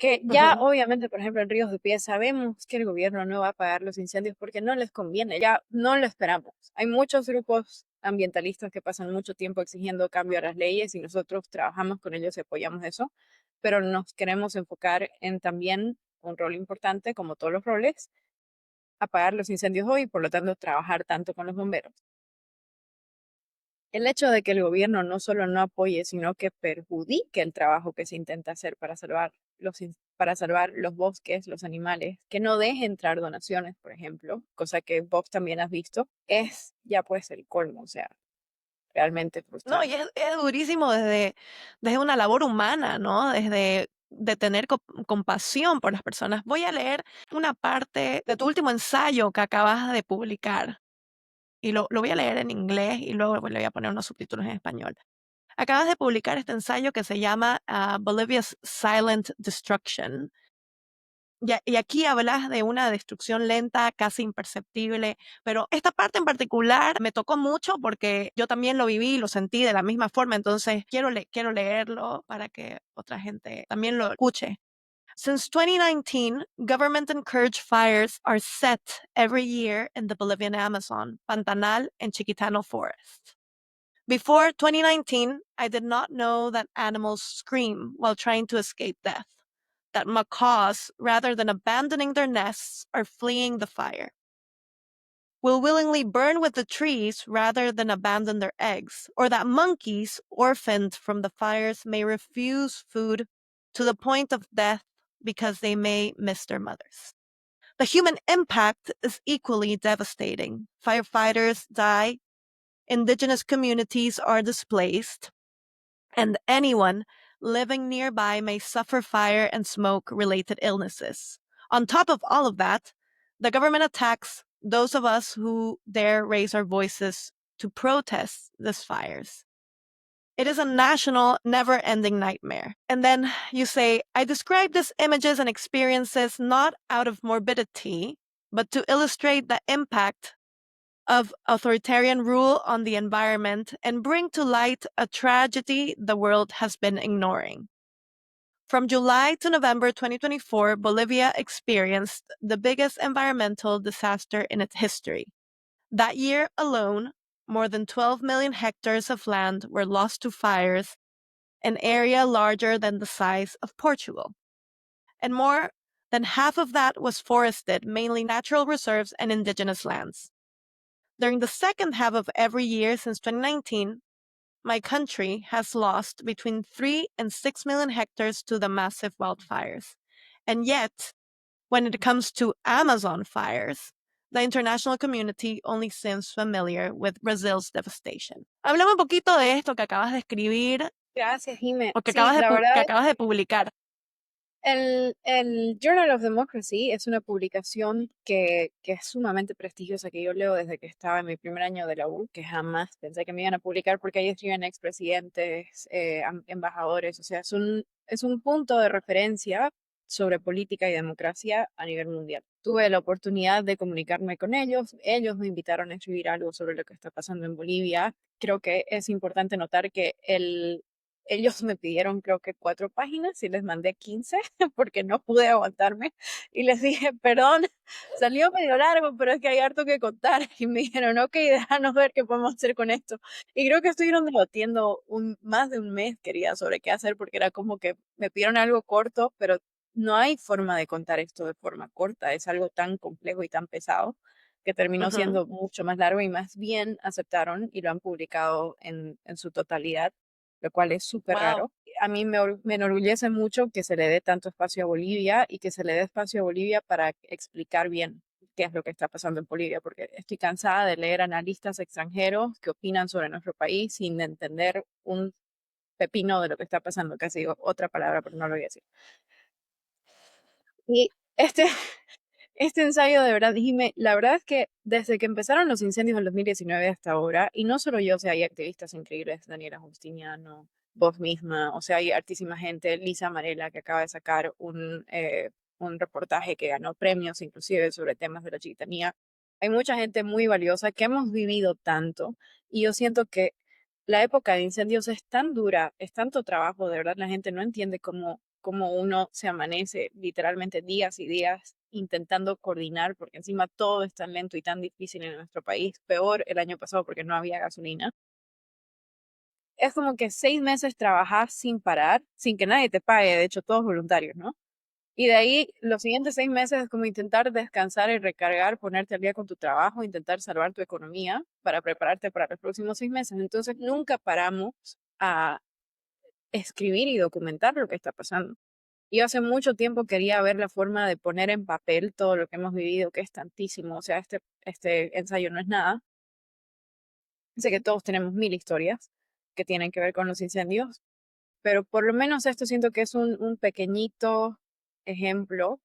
Que ya Ujú. obviamente, por ejemplo, en Ríos de Pies sabemos que el gobierno no va a pagar los incendios porque no les conviene, ya no lo esperamos. Hay muchos grupos ambientalistas que pasan mucho tiempo exigiendo cambio a las leyes y nosotros trabajamos con ellos y apoyamos eso, pero nos queremos enfocar en también un rol importante, como todos los roles, apagar los incendios hoy y por lo tanto trabajar tanto con los bomberos. El hecho de que el gobierno no solo no apoye, sino que perjudique el trabajo que se intenta hacer para salvar para salvar los bosques, los animales, que no deje entrar donaciones, por ejemplo, cosa que vos también has visto, es ya pues el colmo, o sea, realmente No, y frustrante. es durísimo desde una labor humana, ¿no? Desde de tener compasión por las personas. Voy a leer una parte de tu último ensayo que acabas de publicar y lo voy a leer en inglés y luego le voy a poner unos subtítulos en español. Acabas de publicar este ensayo que se llama Bolivia's Silent Destruction. Y aquí hablas de una destrucción lenta, casi imperceptible, pero esta parte en particular me tocó mucho porque yo también lo viví y lo sentí de la misma forma, entonces quiero leerlo para que otra gente también lo escuche. Since 2019, government-encouraged fires are set every year in the Bolivian Amazon, Pantanal, and Chiquitano Forest. Before 2019, I did not know that animals scream while trying to escape death, that macaws, rather than abandoning their nests, are fleeing the fire, will willingly burn with the trees rather than abandon their eggs, or that monkeys, orphaned from the fires, may refuse food to the point of death because they may miss their mothers. The human impact is equally devastating. Firefighters die, indigenous communities are displaced, and anyone living nearby may suffer fire and smoke related illnesses. On top of all of that, the government attacks those of us who dare raise our voices to protest these fires. It is a national, never ending nightmare. And then you say, I describe these images and experiences not out of morbidity, but to illustrate the impact of authoritarian rule on the environment and bring to light a tragedy the world has been ignoring. From July to November 2024, Bolivia experienced the biggest environmental disaster in its history. That year alone, more than 12 million hectares of land were lost to fires, an area larger than the size of Portugal. And more than half of that was forested, mainly natural reserves and indigenous lands. During the second half of every year since 2019, my country has lost between 3 and 6 million hectares to the massive wildfires. And yet, when it comes to Amazon fires, the international community only seems familiar with Brazil's devastation. Hablame un poquito de esto que acabas de escribir Gracias, Jime. o Sí, la que verdad, acabas de publicar. el Journal of Democracy es una publicación que es sumamente prestigiosa, que yo leo desde que estaba en mi primer año de la U, que jamás pensé que me iban a publicar porque ahí escriben expresidentes, embajadores, o sea, es un punto de referencia sobre política y democracia a nivel mundial. Tuve la oportunidad de comunicarme con ellos me invitaron a escribir algo sobre lo que está pasando en Bolivia. Creo que es importante notar que ellos me pidieron creo que 4 páginas y les mandé 15 porque no pude aguantarme y les dije, perdón, salió medio largo, pero es que hay harto que contar. Y me dijeron, ok, déjanos ver qué podemos hacer con esto. Y creo que estuvieron debatiendo más de un mes, quería, sobre qué hacer, porque era como que me pidieron algo corto, pero no hay forma de contar esto de forma corta. Es algo tan complejo y tan pesado que terminó Ujú. siendo mucho más largo y más bien aceptaron y lo han publicado en su totalidad, lo cual es súper Wow. raro. A mí me enorgullece mucho que se le dé tanto espacio a Bolivia y que se le dé espacio a Bolivia para explicar bien qué es lo que está pasando en Bolivia, porque estoy cansada de leer analistas extranjeros que opinan sobre nuestro país sin entender un pepino de lo que está pasando, casi digo otra palabra, pero no lo voy a decir. Y este ensayo de verdad, dime, la verdad es que desde que empezaron los incendios en 2019 hasta ahora, y no solo yo, o sea, hay activistas increíbles, Daniela Justiniano, vos misma, o sea, hay hartísima gente, Lisa Marela, que acaba de sacar un reportaje que ganó premios inclusive sobre temas de la chiquitanía. Hay mucha gente muy valiosa que hemos vivido tanto, y yo siento que la época de incendios es tan dura, es tanto trabajo, de verdad la gente no entiende cómo cómo uno se amanece literalmente días y días intentando coordinar, porque encima todo es tan lento y tan difícil en nuestro país, peor el año pasado porque no había gasolina. Es como que 6 meses trabajas sin parar, sin que nadie te pague, de hecho todos voluntarios, ¿no? Y de ahí los siguientes 6 meses es como intentar descansar y recargar, ponerte al día con tu trabajo, intentar salvar tu economía para prepararte para los próximos 6 meses. Entonces nunca paramos a escribir y documentar lo que está pasando. Yo hace mucho tiempo quería ver la forma de poner en papel todo lo que hemos vivido, que es tantísimo. O sea, este ensayo no es nada. Sé que todos tenemos mil historias que tienen que ver con los incendios, pero por lo menos esto siento que es un pequeñito ejemplo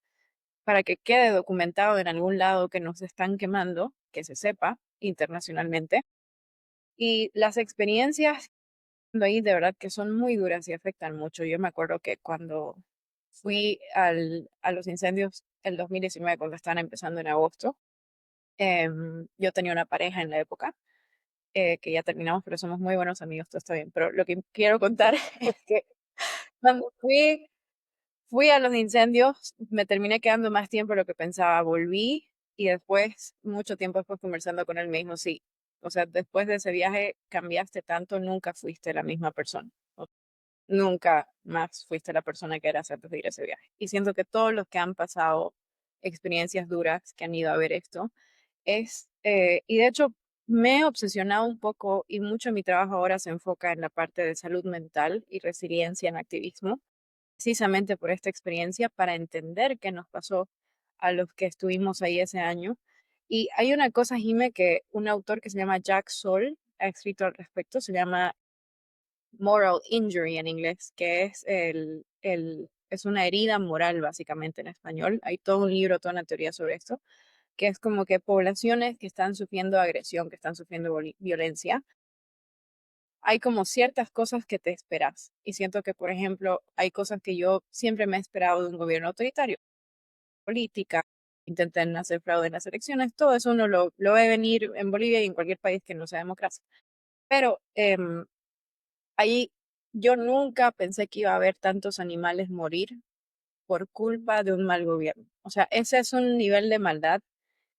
para que quede documentado en algún lado que nos están quemando, que se sepa internacionalmente. Y las experiencias de ahí de verdad que son muy duras y afectan mucho. Yo me acuerdo que cuando fui a los incendios el 2019, cuando estaban empezando en agosto, yo tenía una pareja en la época, que ya terminamos, pero somos muy buenos amigos, todo está bien. Pero lo que quiero contar es que cuando fui a los incendios, me terminé quedando más tiempo de lo que pensaba. Volví y después, mucho tiempo después, conversando con él, me dijo, sí, o sea, después de ese viaje cambiaste tanto, nunca fuiste la misma persona. Nunca más fuiste la persona que eras antes de ir a ese viaje. Y siento que todos los que han pasado experiencias duras, que han ido a ver esto, y de hecho me he obsesionado un poco y mucho de mi trabajo ahora se enfoca en la parte de salud mental y resiliencia en activismo, precisamente por esta experiencia, para entender qué nos pasó a los que estuvimos ahí ese año. Y hay una cosa, Jime, que un autor que se llama Jack Soll ha escrito al respecto, se llama Moral Injury en inglés, que es es una herida moral básicamente en español. Hay todo un libro, toda una teoría sobre esto, que es como que poblaciones que están sufriendo agresión, que están sufriendo violencia, hay como ciertas cosas que te esperas. Y siento que, por ejemplo, hay cosas que yo siempre me he esperado de un gobierno autoritario, política, intenten hacer fraude en las elecciones, todo eso uno lo ve venir en Bolivia y en cualquier país que no sea democracia. Pero ahí yo nunca pensé que iba a haber tantos animales morir por culpa de un mal gobierno. O sea, ese es un nivel de maldad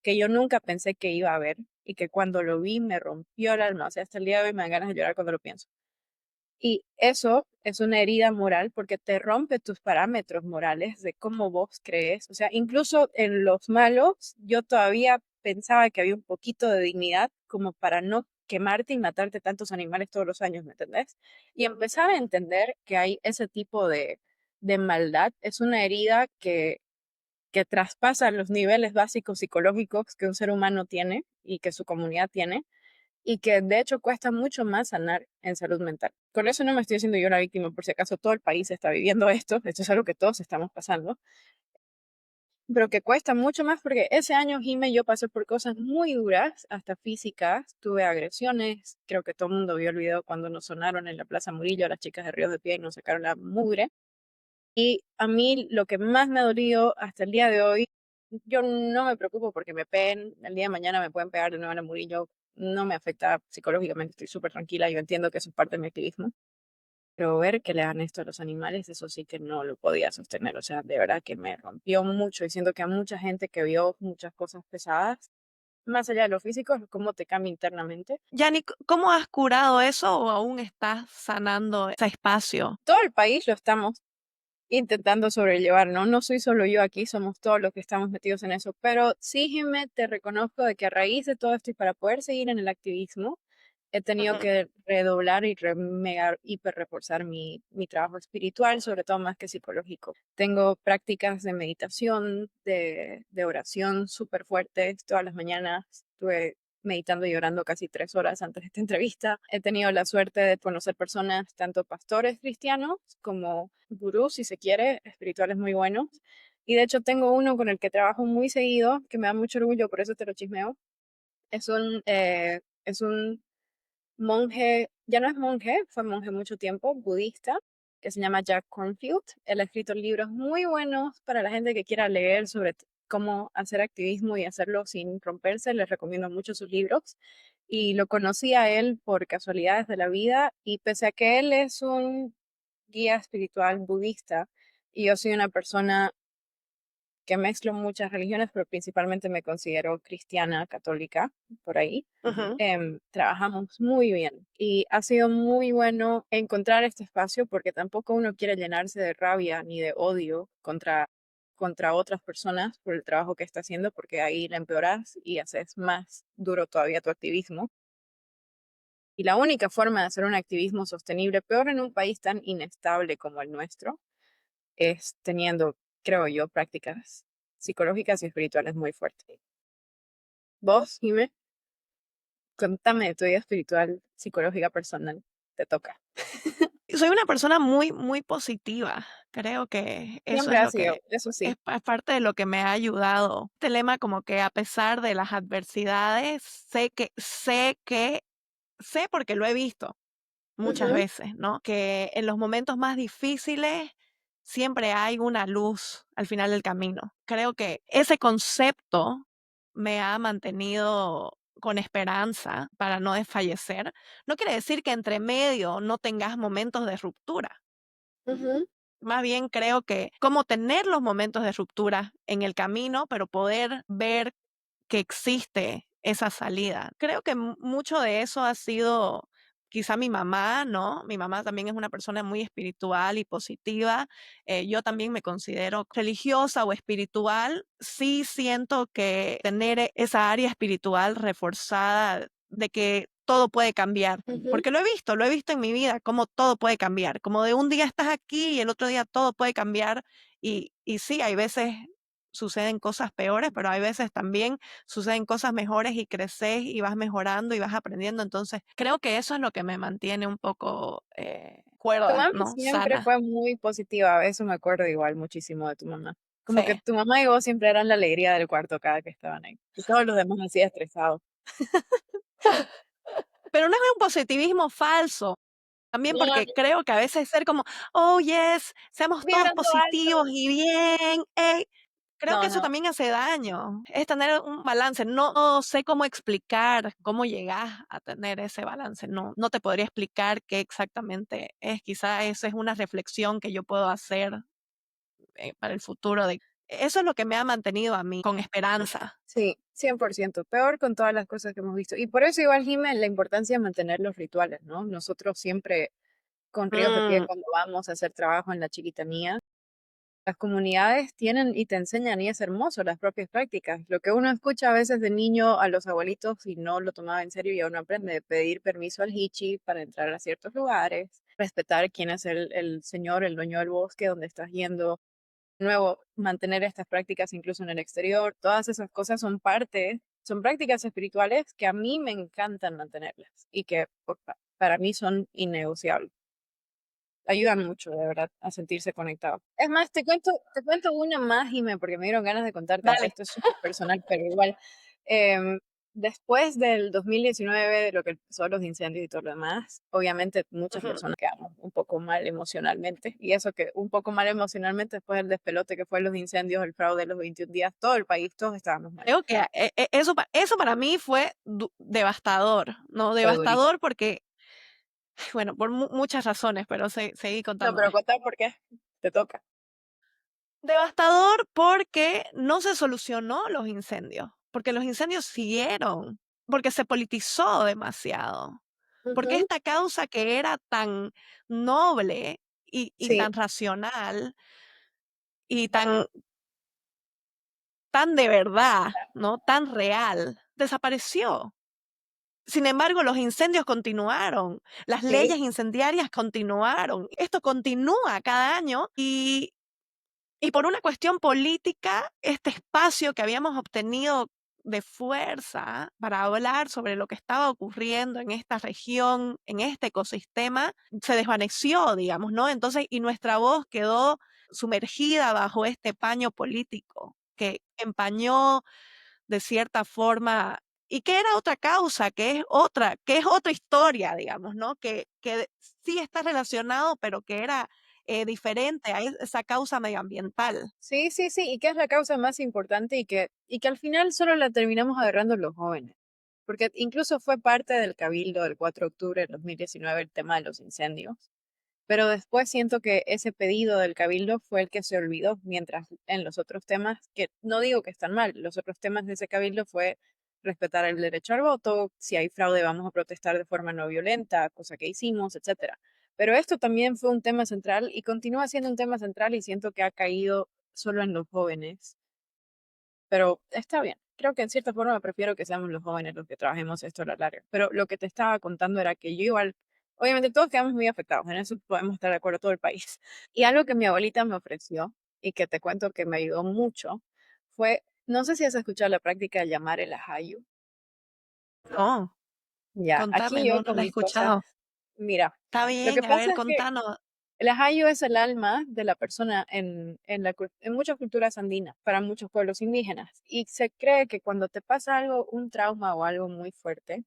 que yo nunca pensé que iba a haber y que cuando lo vi me rompió el alma. O sea, hasta el día de hoy me dan ganas de llorar cuando lo pienso. Y eso es una herida moral porque te rompe tus parámetros morales de cómo vos crees. O sea, incluso en los malos, yo todavía pensaba que había un poquito de dignidad como para no quemarte y matarte tantos animales todos los años, ¿me entendés? Y empezar a entender que hay ese tipo de maldad. Es una herida que traspasa los niveles básicos psicológicos que un ser humano tiene y que su comunidad tiene y que de hecho cuesta mucho más sanar en salud mental. Con eso no me estoy haciendo yo la víctima, por si acaso todo el país está viviendo esto es algo que todos estamos pasando, pero que cuesta mucho más porque ese año, Jime, yo pasé por cosas muy duras, hasta físicas, tuve agresiones, creo que todo el mundo vio el video cuando nos sonaron en la Plaza Murillo las chicas de Ríos de Pie y nos sacaron la mugre. Y a mí lo que más me ha dolido hasta el día de hoy, yo no me preocupo porque me peguen, el día de mañana me pueden pegar de nuevo en la Murillo, no me afecta psicológicamente, estoy súper tranquila, yo entiendo que eso es parte de mi activismo, pero ver que le hagan esto a los animales, eso sí que no lo podía sostener, o sea, de verdad que me rompió mucho y siento que a mucha gente que vio muchas cosas pesadas, más allá de lo físico, es cómo te cambia internamente. Yani, ¿cómo has curado eso o aún estás sanando ese espacio? Todo el país lo estamos intentando sobrellevar, ¿no? No soy solo yo aquí, somos todos los que estamos metidos en eso, pero sí, Jimé, te reconozco de que a raíz de todo esto y para poder seguir en el activismo, he tenido Ujú. que redoblar y mega hiper reforzar mi trabajo espiritual, sobre todo más que psicológico. Tengo prácticas de meditación, de oración súper fuertes todas las mañanas. Estuve meditando y orando casi 3 horas antes de esta entrevista. He tenido la suerte de conocer personas, tanto pastores cristianos como gurús, si se quiere, espirituales muy buenos. Y de hecho tengo uno con el que trabajo muy seguido, que me da mucho orgullo, por eso te lo chismeo. Es un monje, ya no es monje, fue monje mucho tiempo, budista, que se llama Jack Cornfield. Él ha escrito libros muy buenos para la gente que quiera leer sobre cómo hacer activismo y hacerlo sin romperse. Les recomiendo mucho sus libros. Y lo conocí a él por casualidades de la vida y pese a que él es un guía espiritual budista y yo soy una persona que mezclo muchas religiones, pero principalmente me considero cristiana, católica, por ahí. Ujú. Trabajamos muy bien y ha sido muy bueno encontrar este espacio porque tampoco uno quiere llenarse de rabia ni de odio contra otras personas por el trabajo que está haciendo, porque ahí la empeoras y haces más duro todavía tu activismo. Y la única forma de hacer un activismo sostenible, peor en un país tan inestable como el nuestro, es teniendo, creo yo, prácticas psicológicas y espirituales muy fuertes. Vos, Jimé, contame de tu vida espiritual, psicológica, personal. Te toca. Soy una persona muy, muy positiva. Creo que eso Siempre es ha lo sido, que eso es sí. parte de lo que me ha ayudado. Este lema como que a pesar de las adversidades, sé porque lo he visto muchas Ujú, veces, ¿no? Que en los momentos más difíciles siempre hay una luz al final del camino. Creo que ese concepto me ha mantenido con esperanza para no desfallecer. No quiere decir que entre medio no tengas momentos de ruptura. ujú, Más bien creo que cómo tener los momentos de ruptura en el camino, pero poder ver que existe esa salida. Creo que mucho de eso ha sido quizá mi mamá, ¿no? Mi mamá también es una persona muy espiritual y positiva. Yo también me considero religiosa o espiritual. Sí siento que tener esa área espiritual reforzada de que todo puede cambiar. ujú, Porque lo he visto en mi vida, cómo todo puede cambiar, como de un día estás aquí y el otro día todo puede cambiar. Y sí, hay veces suceden cosas peores, pero hay veces también suceden cosas mejores y creces y vas mejorando y vas aprendiendo. Entonces, creo que eso es lo que me mantiene un poco Tu cuerda, mami ¿no? siempre Sana. fue muy positiva, eso me acuerdo igual muchísimo de tu mamá. Como que Sí. tu mamá y vos siempre eran la alegría del cuarto cada que estaban ahí. Y todos los demás así estresados. Pero no es un positivismo falso. También No, no, porque creo que a veces ser como, oh, yes, seamos todos vibrando positivos alto. y bien, creo que No, eso no. también hace daño. Es tener un balance. No sé cómo explicar cómo llegas a tener ese balance. No te podría explicar qué exactamente es. Quizá esa es una reflexión que yo puedo hacer para el futuro. Eso es lo que me ha mantenido a mí con esperanza. Sí, 100%. Peor con todas las cosas que hemos visto. Y por eso igual, Jimé, la importancia de mantener los rituales, ¿no? Nosotros siempre con Ríos de Pie, Mm, cuando vamos a hacer trabajo en la Chiquitanía, las comunidades tienen y te enseñan, y es hermoso, las propias prácticas. Lo que uno escucha a veces de niño a los abuelitos y no lo tomaba en serio y uno aprende a pedir permiso al hichi para entrar a ciertos lugares, respetar quién es el señor, el dueño del bosque donde estás yendo. De nuevo, mantener estas prácticas incluso en el exterior, todas esas cosas son parte, son prácticas espirituales que a mí me encantan mantenerlas y que para mí son innegociables. Ayudan mucho, de verdad, a sentirse conectado. Es más, te cuento una más, Jime, porque me dieron ganas de contarte. dale. Esto es súper personal, pero igual. em, Después del 2019, de lo que empezó los incendios y todo lo demás, obviamente muchas Ujú. personas quedamos un poco mal emocionalmente. Y eso que un poco mal emocionalmente después del despelote que fue los incendios, el fraude de los 21 días, todo el país, todos estábamos mal. Creo que eso para mí fue devastador, ¿no? Fue durísimo. Devastador porque, bueno, por muchas razones, pero seguí No, pero contándome. contá por qué. Te toca. Devastador porque no se solucionó los incendios, porque los incendios siguieron, porque se politizó demasiado, porque Ujú, esta causa que era tan noble y sí, tan racional y tan de verdad, ¿no? Tan real, desapareció. Sin embargo, los incendios continuaron, las sí, leyes incendiarias continuaron. Esto continúa cada año y por una cuestión política, este espacio que habíamos obtenido de fuerza para hablar sobre lo que estaba ocurriendo en esta región, en este ecosistema, se desvaneció, digamos, ¿no? Entonces, y nuestra voz quedó sumergida bajo este paño político que empañó de cierta forma y que era otra causa, que es otra historia, digamos, ¿no? Que sí está relacionado, pero que era diferente a esa causa medioambiental. sí, sí, sí, y que es la causa más importante y que al final solo la terminamos agarrando los jóvenes, porque incluso fue parte del cabildo del 4 de octubre de 2019 el tema de los incendios. Pero después siento que ese pedido del cabildo fue el que se olvidó, mientras en los otros temas, que no digo que están mal, los otros temas de ese cabildo fue respetar el derecho al voto, si hay fraude vamos a protestar de forma no violenta, cosa que hicimos, etcétera. Pero esto también fue un tema central y continúa siendo un tema central y siento que ha caído solo en los jóvenes. Pero está bien. Creo que en cierta forma prefiero que seamos los jóvenes los que trabajemos esto a la larga. Pero lo que te estaba contando era que yo igual, obviamente todos quedamos muy afectados, en eso podemos estar de acuerdo todo el país. Y algo que mi abuelita me ofreció y que te cuento que me ayudó mucho fue, no sé si has escuchado la práctica de llamar el ajayu. No, Ya, contame, aquí no, yo no con la he mi cosa, escuchado. mira, Está lo que bien, a ver, pasa es que contanos. el ajayo es el alma de la persona en muchas culturas andinas, para muchos pueblos indígenas. Y se cree que cuando te pasa algo, un trauma o algo muy fuerte,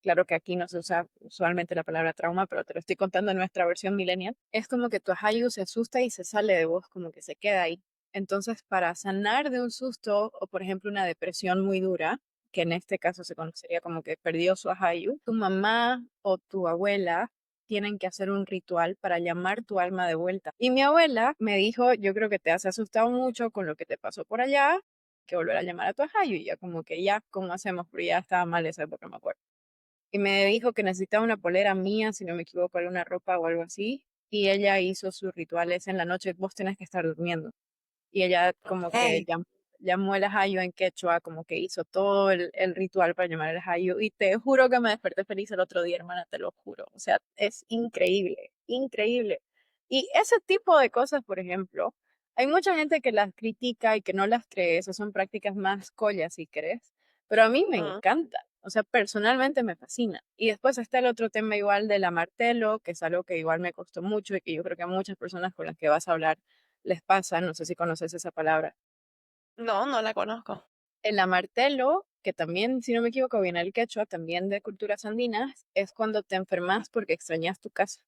claro que aquí no se usa usualmente la palabra trauma, pero te lo estoy contando en nuestra versión millennial, es como que tu ajayu se asusta y se sale de vos, como que se queda ahí. Entonces, para sanar de un susto o, por ejemplo, una depresión muy dura, que en este caso se conocería como que perdió su ajayu, tu mamá o tu abuela tienen que hacer un ritual para llamar tu alma de vuelta. Y mi abuela me dijo, yo creo que te has asustado mucho con lo que te pasó por allá, que volver a llamar a tu ajayu. Y ya como que ya, ¿cómo hacemos? Pero ya estaba mal esa época, me acuerdo. Y me dijo que necesitaba una polera mía, si no me equivoco, alguna ropa o algo así. Y ella hizo sus rituales en la noche, vos tenés que estar durmiendo y ella como que Hey, llamó el ajayo en quechua, como que hizo todo el ritual para llamar el ajayo y te juro que me desperté feliz el otro día, hermana, te lo juro. O sea, es increíble, increíble. Y ese tipo de cosas, por ejemplo, hay mucha gente que las critica y que no las cree, esas son prácticas más collas si crees, pero a mí me mm, encanta. O sea, personalmente me fascina. Y después está el otro tema igual de la martelo, que es algo que igual me costó mucho y que yo creo que a muchas personas con las que vas a hablar les pasa, no sé si conoces esa palabra. no, no la conozco. El amartelo, que también, si no me equivoco, viene del quechua, también de culturas andinas, es cuando te enfermas porque extrañas tu casa.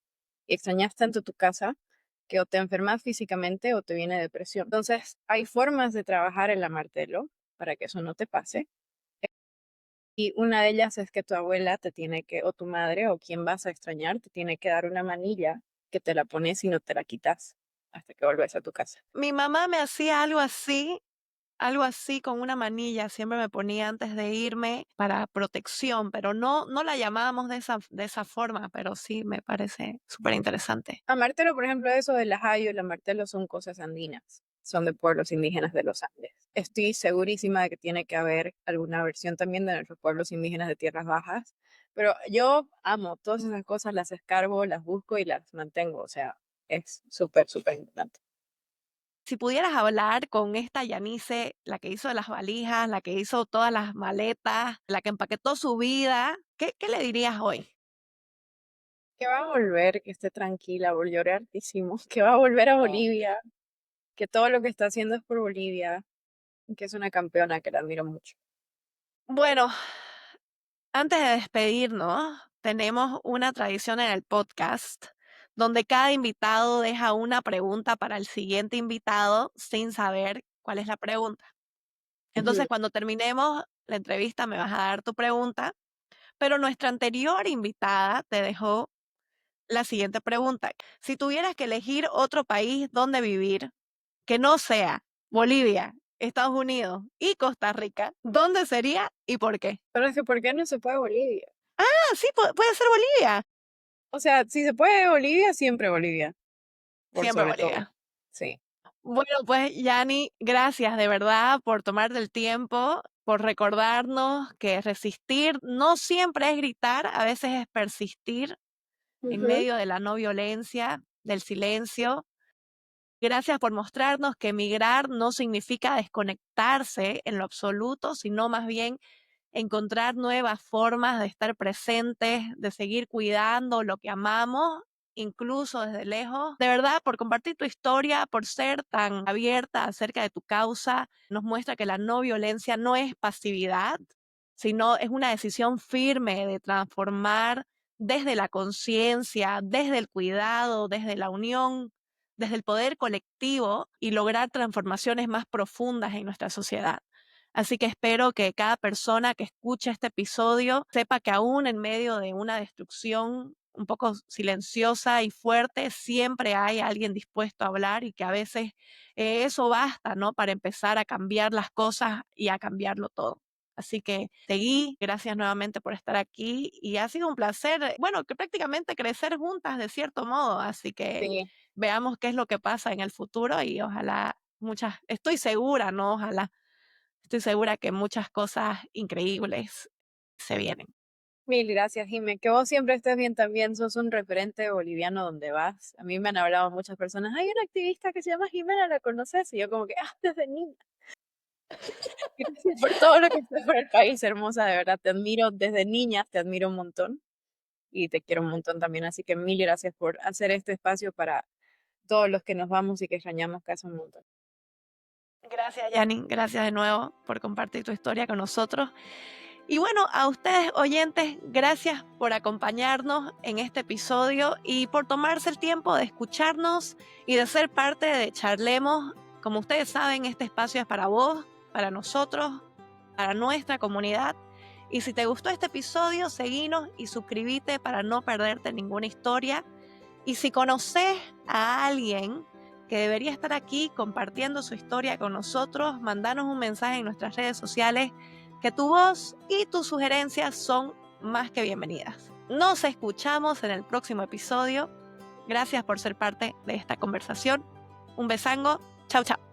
Y extrañas tanto tu casa que o te enfermas físicamente o te viene depresión. Entonces, hay formas de trabajar el amartelo para que eso no te pase. Y una de ellas es que tu abuela te tiene que, o tu madre, o quien vas a extrañar, te tiene que dar una manilla que te la pones y no te la quitas hasta que vuelves a tu casa. Mi mamá me hacía algo así con una manilla, siempre me ponía antes de irme para protección, pero no, no la llamábamos de esa forma, pero sí me parece súper interesante. Amartelo, por ejemplo, eso del ajayo y el amartelo son cosas andinas, son de pueblos indígenas de los Andes. Estoy segurísima de que tiene que haber alguna versión también de nuestros pueblos indígenas de tierras bajas, pero yo amo todas esas cosas, las escarbo, las busco y las mantengo, o sea, es súper, súper importante. Si pudieras hablar con esta Yanice, la que hizo las valijas, la que hizo todas las maletas, la que empaquetó su vida, ¿qué le dirías hoy? Que va a volver, que esté tranquila, lloré hartísimo, que va a volver a Oh. Bolivia, que todo lo que está haciendo es por Bolivia, y que es una campeona que la admiro mucho. Bueno, antes de despedirnos, tenemos una tradición en el podcast donde cada invitado deja una pregunta para el siguiente invitado sin saber cuál es la pregunta. Ujú. Entonces, cuando terminemos la entrevista, me vas a dar tu pregunta, pero nuestra anterior invitada te dejó la siguiente pregunta. Si tuvieras que elegir otro país donde vivir, que no sea Bolivia, Estados Unidos y Costa Rica, ¿dónde sería y por qué? Pero es que, ¿por qué no se puede Bolivia? Ah, sí, puede ser Bolivia. O sea, si se puede Bolivia, siempre Bolivia, por Siempre sobre todo. Bolivia. Sí. Bueno, pues, Yani, gracias de verdad por tomarte el tiempo, por recordarnos que resistir no siempre es gritar, a veces es persistir en Ujú. medio de la no violencia, del silencio. Gracias por mostrarnos que emigrar no significa desconectarse en lo absoluto, sino más bien encontrar nuevas formas de estar presentes, de seguir cuidando lo que amamos, incluso desde lejos. De verdad, por compartir tu historia, por ser tan abierta acerca de tu causa, nos muestra que la no violencia no es pasividad, sino es una decisión firme de transformar desde la conciencia, desde el cuidado, desde la unión, desde el poder colectivo y lograr transformaciones más profundas en nuestra sociedad. Así que espero que cada persona que escuche este episodio sepa que aún en medio de una destrucción un poco silenciosa y fuerte, siempre hay alguien dispuesto a hablar y que a veces eso basta, ¿no? Para empezar a cambiar las cosas y a cambiarlo todo. Así que seguí, gracias nuevamente por estar aquí y ha sido un placer, bueno, que prácticamente crecer juntas de cierto modo, así que Sí. veamos qué es lo que pasa en el futuro y ojalá estoy segura, ¿no? Ojalá, estoy segura que muchas cosas increíbles se vienen. Mil gracias, Jime. Que vos siempre estés bien también. Sos un referente boliviano donde vas. A mí me han hablado muchas personas. Hay una activista que se llama Jimena, ¿la conoces? Y yo como que, desde niña. Gracias por todo lo que haces por el país, hermosa. De verdad, te admiro desde niña, te admiro un montón y te quiero un montón también. Así que mil gracias por hacer este espacio para todos los que nos vamos y que extrañamos casa un montón. Gracias, Yanni. Gracias de nuevo por compartir tu historia con nosotros. Y bueno, a ustedes oyentes, gracias por acompañarnos en este episodio y por tomarse el tiempo de escucharnos y de ser parte de Charlemos. Como ustedes saben, este espacio es para vos, para nosotros, para nuestra comunidad. Y si te gustó este episodio, seguinos y suscríbete para no perderte ninguna historia. Y si conoces a alguien que debería estar aquí compartiendo su historia con nosotros, mandanos un mensaje en nuestras redes sociales, que tu voz y tus sugerencias son más que bienvenidas. Nos escuchamos en el próximo episodio. Gracias por ser parte de esta conversación. Un besango. Chau, chau.